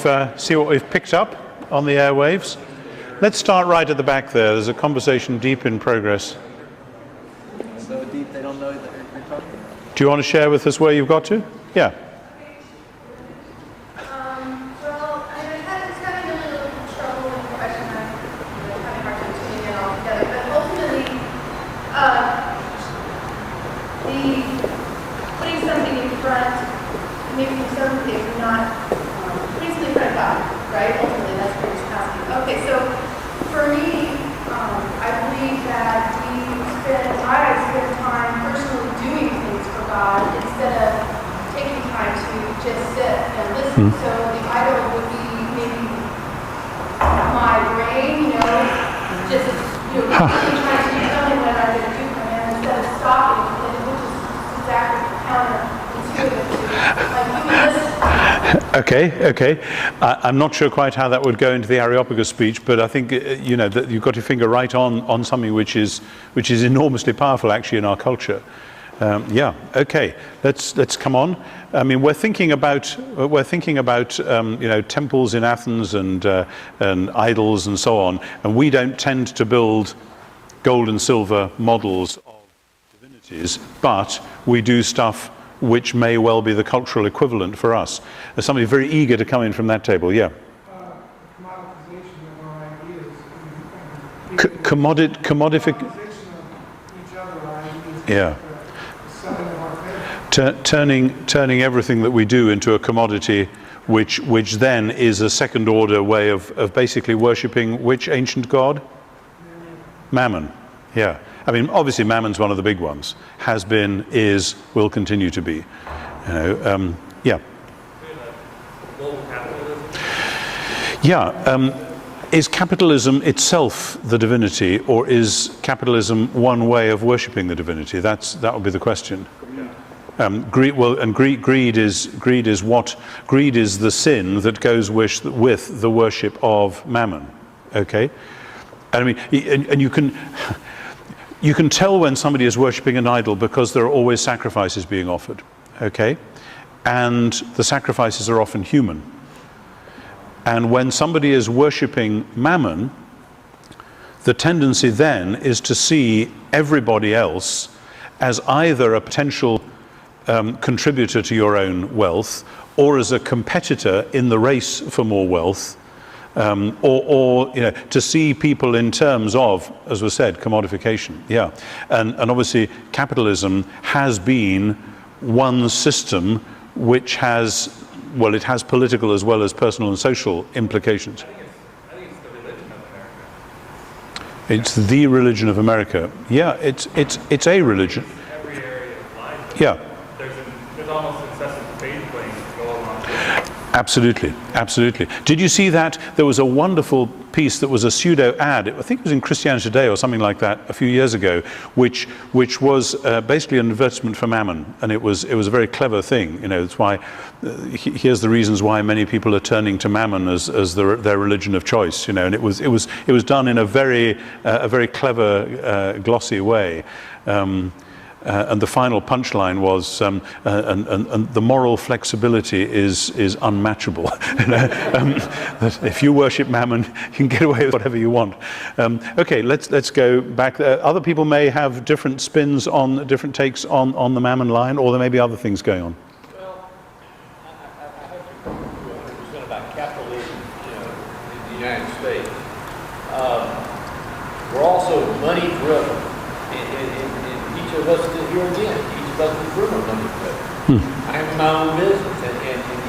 picked up on the airwaves. Let's start right at the back there. There's a conversation deep in progress. So deep they don't know that you're talking about. Do you want to share with us where you've got to? Yeah. Well, I was having a little trouble with the question. I'm having a hard time tuning in altogether. But ultimately, the putting something in front, maybe in some cases not putting something in front of God, right? Ultimately, that's what you're asking. Okay, so for me, I believe that I spend time personally doing things for God instead of taking time to just sit and listen. So the idol would be maybe my brain, just really trying to tell me what I'm going to do for Him instead of stopping, and which is exactly counterintuitive to like human listening. Okay. I'm not sure quite how that would go into the Areopagus speech, but I think that you've got your finger right on something which is enormously powerful actually in our culture. Okay. Let's come on. I mean, we're thinking about temples in Athens and idols and so on, and we don't tend to build gold and silver models of divinities, but we do stuff which may well be the cultural equivalent for us. There's somebody very eager to come in from that table. Yeah. Commoditization of our ideas. Commodification. Yeah. Turning everything that we do into a commodity, which then is a second order way of basically worshipping which ancient god? Mammon. Yeah. I mean, obviously Mammon's one of the big ones. Has been, is, will continue to be. Yeah. Yeah. Is capitalism itself the divinity, or is capitalism one way of worshipping the divinity? That would be the question. Greed is the sin that goes with the worship of Mammon. Okay. I mean, and you can tell when somebody is worshipping an idol because there are always sacrifices being offered, okay? And the sacrifices are often human. And when somebody is worshipping Mammon, the tendency then is to see everybody else as either a potential contributor to your own wealth or as a competitor in the race for more wealth, or to see people in terms of, as was said, commodification. Yeah, and obviously capitalism has been one system which has, well, it has political as well as personal and social implications. I think it's the religion of America. It's the religion of America. Yeah, it's a religion. Every area of life. Yeah. There's almost incessant faith claims to go along with it. Absolutely. Did you see that? There was a wonderful piece that was a pseudo ad. I think it was in Christianity Today or something like that a few years ago, which was basically an advertisement for Mammon, and it was a very clever thing. It's why here's the reasons why many people are turning to Mammon as their religion of choice. And it was done in a very clever, glossy way. And the final punchline was, and the moral flexibility is unmatchable. That if you worship Mammon, you can get away with whatever you want. Okay, let's go back. Other people may have different spins different takes on the Mammon line, or there may be other things going on. Well, I have to agree 100% about capitalism, in the United States. We're also money driven. Each of us here again, each of us is driven money driven. I have my own business, and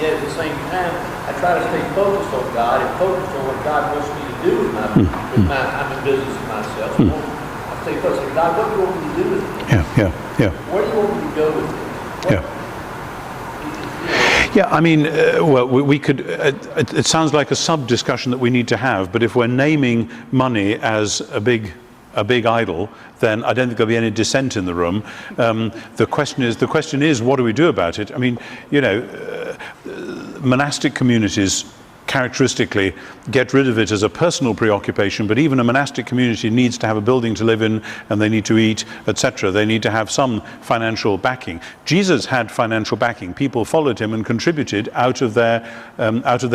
yet at the same time, I try to stay focused on God and focused on what God wants me to do with I'm in business myself. So I stay focused on God. What do you want me to do with it? Yeah. Where do you want me to go with it? Yeah, I mean, well, we could, it sounds like a sub-discussion that we need to have, but if we're naming money as a big idol, then I don't think there'll be any dissent in the room. The question is, what do we do about it? I mean, monastic communities characteristically get rid of it as a personal preoccupation, but even a monastic community needs to have a building to live in, and they need to eat, etc. They need to have some financial backing. Jesus had financial backing. People followed him and contributed out of their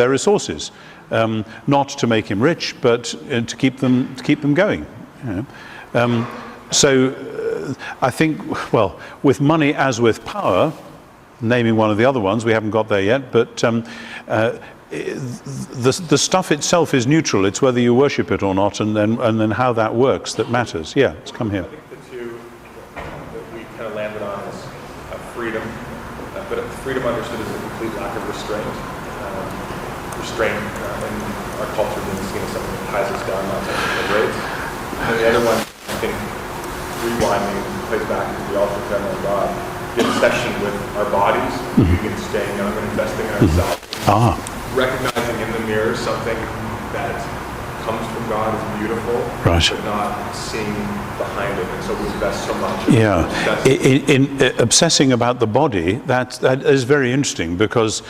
resources, not to make him rich, but to keep them going. You know? I think, well, with money as with power, naming one of the other ones, we haven't got there yet, but the stuff itself is neutral. It's whether you worship it or not, and then how that works that matters. Yeah, let's come here. I think the two that we kind of landed on is freedom, but freedom understood as a complete lack of restraint. Restraint in our culture being seen as something that ties us down, not something that liberates. And the other one, I think, rewinding, plays back to the altar of God, the obsession with our bodies, and staying young and investing in ourselves. Recognizing in the mirror something that comes from God is beautiful, but not seeing behind it, and so we invest so much. In obsessing about the body, that is very interesting, because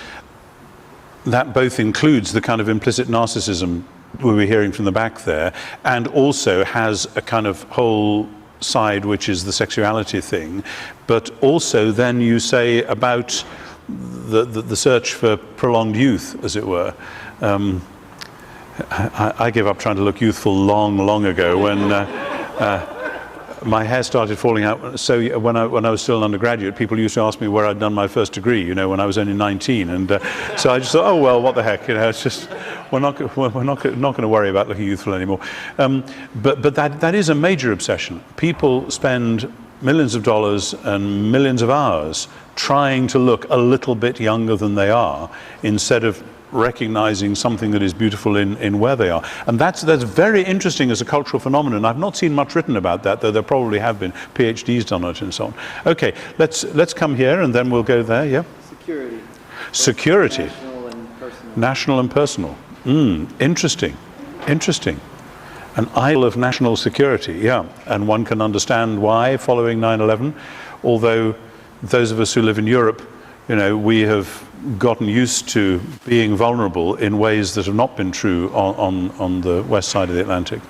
that both includes the kind of implicit narcissism we were hearing from the back there, and also has a kind of whole side which is the sexuality thing, but also then you say about the search for prolonged youth, as it were. I gave up trying to look youthful long ago when my hair started falling out. So when I was still an undergraduate, people used to ask me where I'd done my first degree, you know, when I was only 19. And so I just thought, oh, well, what the heck, you know, it's just, we're not going to worry about looking youthful anymore. But that is a major obsession. People spend millions of dollars and millions of hours trying to look a little bit younger than they are, instead of recognizing something that is beautiful in where they are. And that's very interesting as a cultural phenomenon. I've not seen much written about that, though there probably have been PhDs done it and so on. Okay, let's come here and then we'll go there. Yeah. Security. National and personal. Interesting. An idol of national security. Yeah, and one can understand why following 9/11. Although those of us who live in Europe, you know, we have gotten used to being vulnerable in ways that have not been true on the west side of the Atlantic.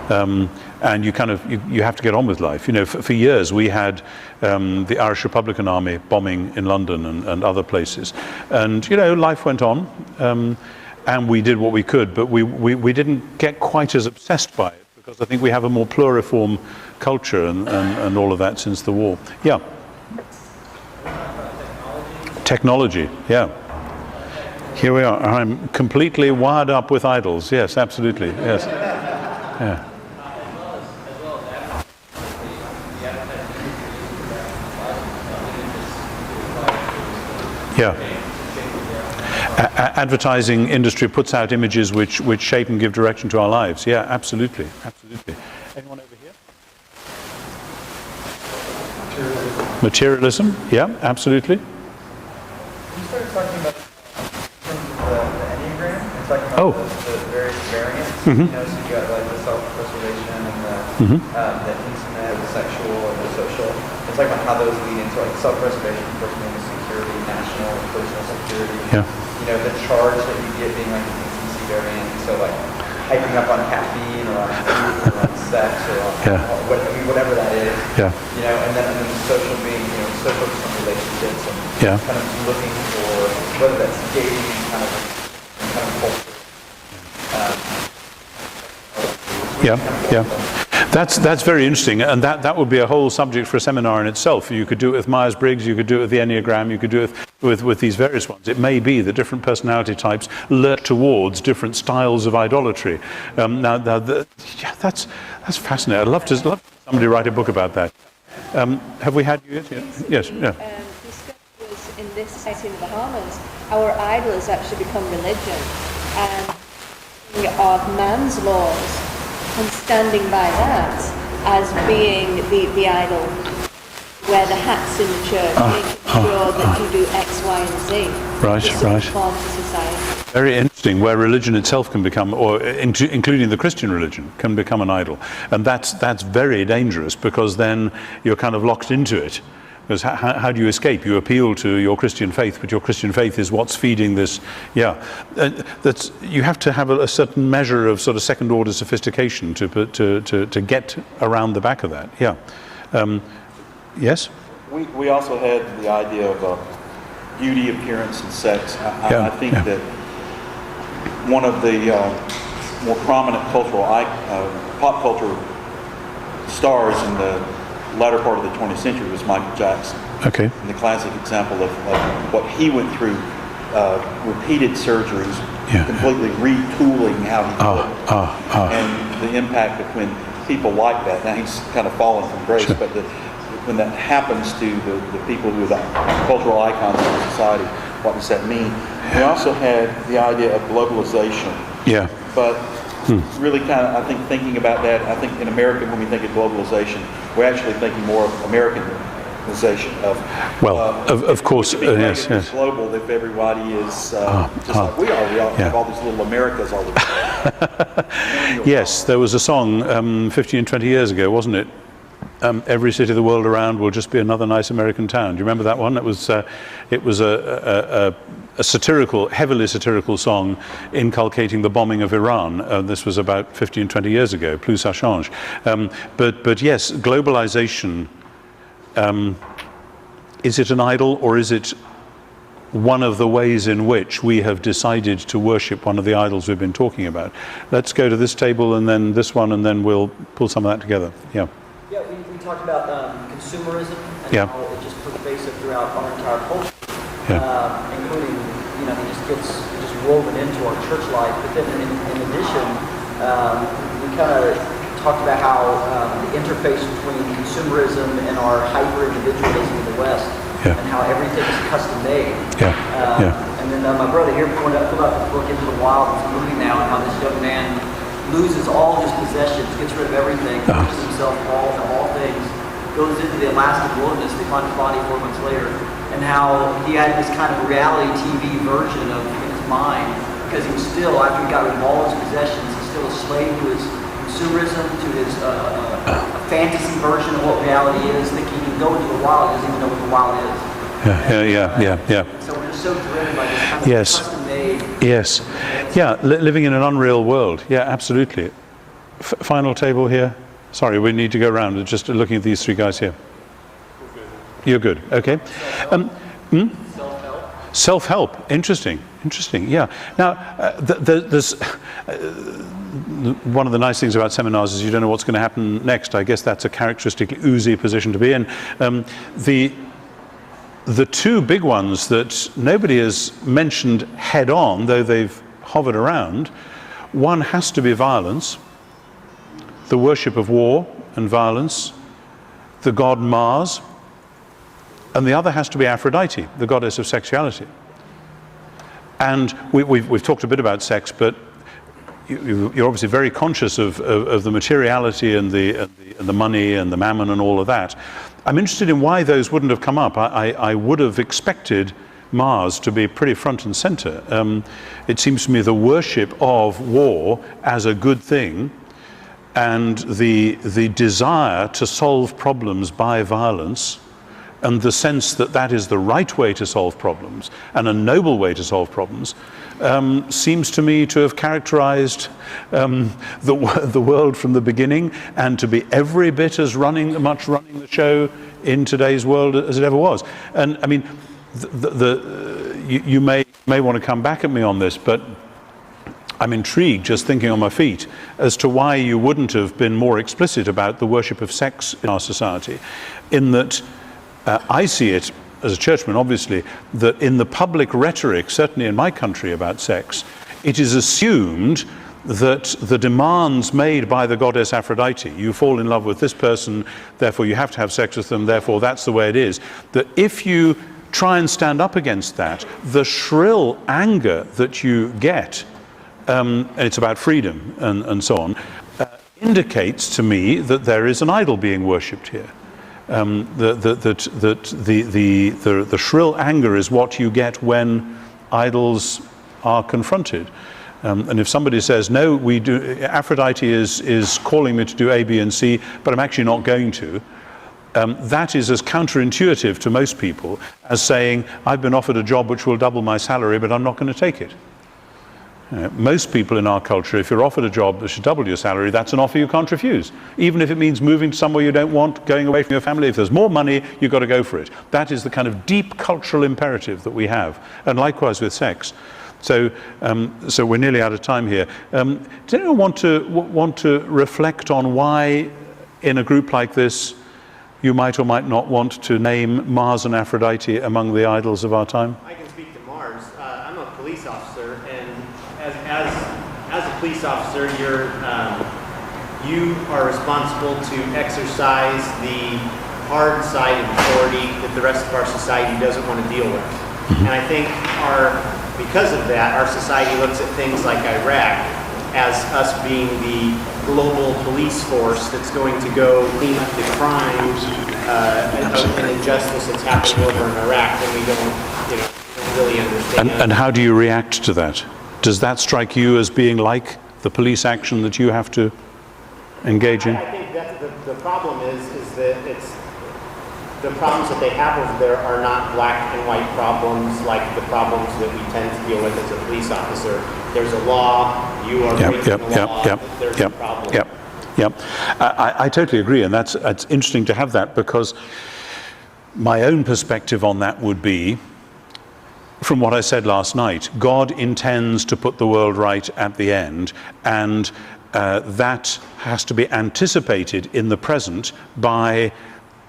And you have to get on with life. You know, for years we had the Irish Republican Army bombing in London and other places. And, you know, life went on, and we did what we could, but we didn't get quite as obsessed by it, because I think we have a more pluriform culture and all of that since the war. Yeah. Technology, yeah. Here we are. I'm completely wired up with idols. Yes, absolutely. Yes. Yeah. Yeah. Advertising industry puts out images which shape and give direction to our lives. Yeah, absolutely. Anyone over here? Materialism. Yeah, absolutely. You started talking about the Enneagram, and talking about the various variants. You know, so you got like the self-preservation and the intimate, the sexual, and the social. It's like how those lead into like self-preservation, personal security, national, personal security. Yeah. You know, the charge that you get being like an intimacy variant. So like hyping up on caffeine or on food or on sex or on whatever that is. Yeah. You know, and then social being, you know, so focused on relationships and kind of looking for whether that's dating kind of culture. That's very interesting, and that would be a whole subject for a seminar in itself. You could do it with Myers-Briggs, you could do it with the Enneagram, you could do it with these various ones. It may be that different personality types lurk towards different styles of idolatry. That's fascinating. I'd love to somebody write a book about that. Have we had you yet? Yes. Yeah. Was in this society in the Bahamas, our idol has actually become religion, and of man's laws, and standing by that as being the idol. Wear the hats in the church, making sure that you do X, Y, and Z. Right. Form to society. Very interesting, where religion itself can become, or including the Christian religion, can become an idol. And that's very dangerous, because then you're kind of locked into it. Because how do you escape? You appeal to your Christian faith, but your Christian faith is what's feeding this. Yeah, that's, you have to have a certain measure of sort of second order sophistication to get around the back of that. Yeah. Yes? We also had the idea of beauty, appearance, and sex. I think that one of the more prominent cultural pop culture stars in the latter part of the 20th century was Michael Jackson. Okay. And the classic example of what he went through, repeated surgeries, completely retooling how he looked, and the impact of when people like that. Now he's kind of fallen from grace, but when that happens to the people who are the cultural icons of the society, what does that mean? We also had the idea of globalization. Yeah. But really kind of, I think, thinking about that, I think in America, when we think of globalization, we're actually thinking more of Americanization of... Well, of course, yes. Global, if everybody is just like we are. We all have all these little Americas all the time. Yes, there was a song 15, 20 years ago, wasn't it? Every city of the world around will just be another nice American town. Do you remember that one? It was a satirical, heavily satirical song inculcating the bombing of Iran. This was about 15, 20 years ago. Plus ça change. But yes, globalization. Is it an idol, or is it one of the ways in which we have decided to worship one of the idols we've been talking about? Let's go to this table and then this one, and then we'll pull some of that together. Yeah. Yeah, we talked about consumerism and how it just pervasive throughout our entire culture, including, it just woven into our church life. But then in addition, we kind of talked about how the interface between consumerism and our hyper-individualism in the West, and how everything is custom-made. And then my brother here pulled out the book Into the Wild. It's a movie now, and how this young man loses all his possessions, gets rid of everything, pushes himself all things, goes into the Alaskan wilderness. They find his body 4 months later, and how he had this kind of reality TV version of in his mind, because he was still, after he got rid of all his possessions, he's still a slave to his consumerism, to his fantasy version of what reality is, thinking he can go into the wild, he doesn't even know what the wild is. So we're just so driven by this kind of custom-made. Yes. Yeah, living in an unreal world. Yeah, absolutely. Final table here. Sorry, we need to go around. Just looking at these three guys here. You're good. Okay. Self-help. Self-help. Interesting. Yeah. Now, there's one of the nice things about seminars is you don't know what's going to happen next. I guess that's a characteristically oozy position to be in. The two big ones that nobody has mentioned head on, though they've hovered around, one has to be violence, the worship of war and violence, the god Mars, and the other has to be Aphrodite, the goddess of sexuality. And we've talked a bit about sex, but you're obviously very conscious of the materiality and the money and the mammon and all of that. I'm interested in why those wouldn't have come up. I would have expected Mars to be pretty front and center. It seems to me the worship of war as a good thing, and the desire to solve problems by violence, and the sense that that is the right way to solve problems and a noble way to solve problems, seems to me to have characterized the world from the beginning, and to be every bit as much running the show in today's world as it ever was. And I mean, you may want to come back at me on this, but I'm intrigued, just thinking on my feet, as to why you wouldn't have been more explicit about the worship of sex in our society, in that I see it as a churchman, obviously, that in the public rhetoric, certainly in my country, about sex, it is assumed that the demands made by the goddess Aphrodite, you fall in love with this person, therefore you have to have sex with them, therefore that's the way it is, that if you try and stand up against that, the shrill anger that you get, and it's about freedom and so on, indicates to me that there is an idol being worshipped here. The shrill anger is what you get when idols are confronted. And if somebody says, no, Aphrodite is calling me to do A, B, and C, but I'm actually not going to, that is as counterintuitive to most people as saying, I've been offered a job which will double my salary, but I'm not going to take it. Most people in our culture, if you're offered a job that should double your salary, that's an offer you can't refuse. Even if it means moving to somewhere you don't want, going away from your family, if there's more money, you've got to go for it. That is the kind of deep cultural imperative that we have. And likewise with sex. So we're nearly out of time here. Does anyone want to reflect on why, in a group like this, you might or might not want to name Mars and Aphrodite among the idols of our time? I can speak to Mars. I'm a police officer, and as a police officer, you are responsible to exercise the hard side of authority that the rest of our society doesn't want to deal with. And I think because of that, our society looks at things like Iraq as us being the global police force that's going to go clean up the crimes and injustice that's happening over in Iraq, and we don't really understand. And how do you react to that? Does that strike you as being like the police action that you have to engage in? I think that the problem is that the problems that they have over there are not black and white problems like the problems that we tend to deal with as a police officer. There's a law, you are breaking the law, there's a problem. I totally agree, and it's interesting to have that, because my own perspective on that would be, from what I said last night, God intends to put the world right at the end, and that has to be anticipated in the present by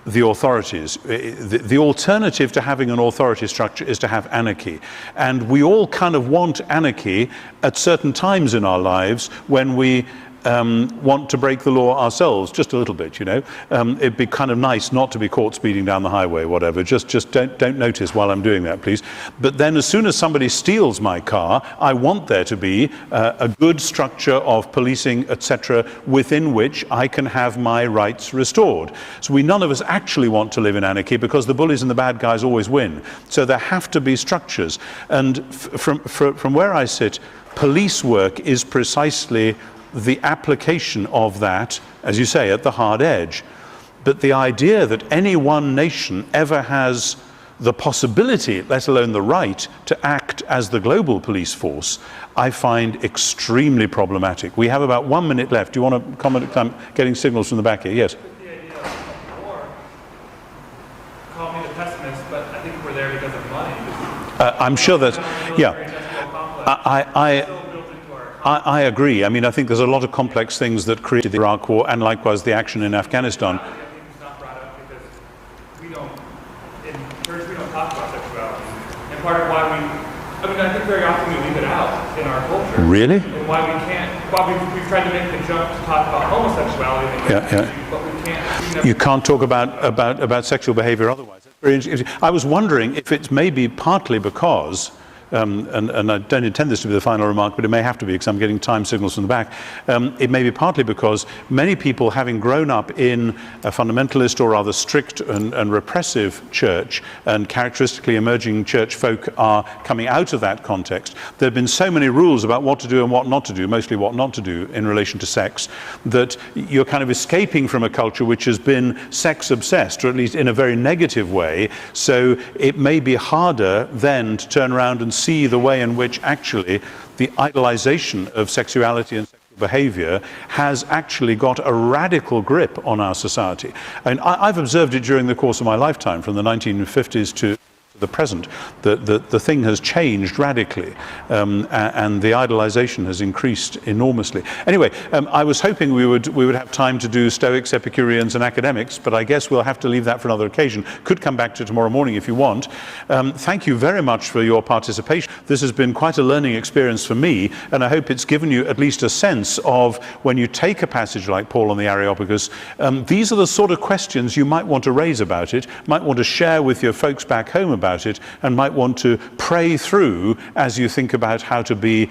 the authorities. The alternative to having an authority structure is to have anarchy. And we all kind of want anarchy at certain times in our lives when we want to break the law ourselves, just a little bit, it'd be kind of nice not to be caught speeding down the highway, whatever. Just don't notice while I'm doing that, please. But then as soon as somebody steals my car, I want there to be a good structure of policing, etc., within which I can have my rights restored. So none of us actually want to live in anarchy, because the bullies and the bad guys always win. So there have to be structures. And from where I sit, police work is precisely the application of that, as you say, at the hard edge. But the idea that any one nation ever has the possibility, let alone the right, to act as the global police force, I find extremely problematic. We have about 1 minute left. Do you want to comment? I'm getting signals from the back here. Yes? The idea of war, call me the pessimist, but I think we're there because of money. I'm sure that, I agree. I mean, I think there's a lot of complex things that created the Iraq War, and likewise the action in Afghanistan. I think it's not brought up because we don't talk about sexuality. And part of why I think very often we leave it out in our culture. Really? And why we can't, we've tried to make the jump to talk about homosexuality, but we can't. You can't talk about sexual behavior otherwise. That's very interesting. I was wondering if it's maybe partly because, and I don't intend this to be the final remark, but it may have to be because I'm getting time signals from the back. It may be partly because many people, having grown up in a fundamentalist or rather strict and repressive church, and characteristically emerging church folk are coming out of that context, there have been so many rules about what to do and what not to do, mostly what not to do in relation to sex, that you're kind of escaping from a culture which has been sex obsessed, or at least in a very negative way. So it may be harder then to turn around and see the way in which actually the idolization of sexuality and sexual behavior has actually got a radical grip on our society. And I've observed it during the course of my lifetime, from the 1950s to the present. The thing has changed radically, and the idolization has increased enormously. Anyway, I was hoping we would have time to do Stoics, Epicureans and academics, but I guess we'll have to leave that for another occasion. Could come back to tomorrow morning if you want. Thank you very much for your participation. This has been quite a learning experience for me, and I hope it's given you at least a sense of, when you take a passage like Paul on the Areopagus, these are the sort of questions you might want to raise about it, might want to share with your folks back home about it, and might want to pray through as you think about how to be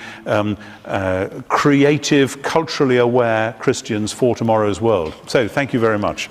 creative, culturally aware Christians for tomorrow's world. So thank you very much.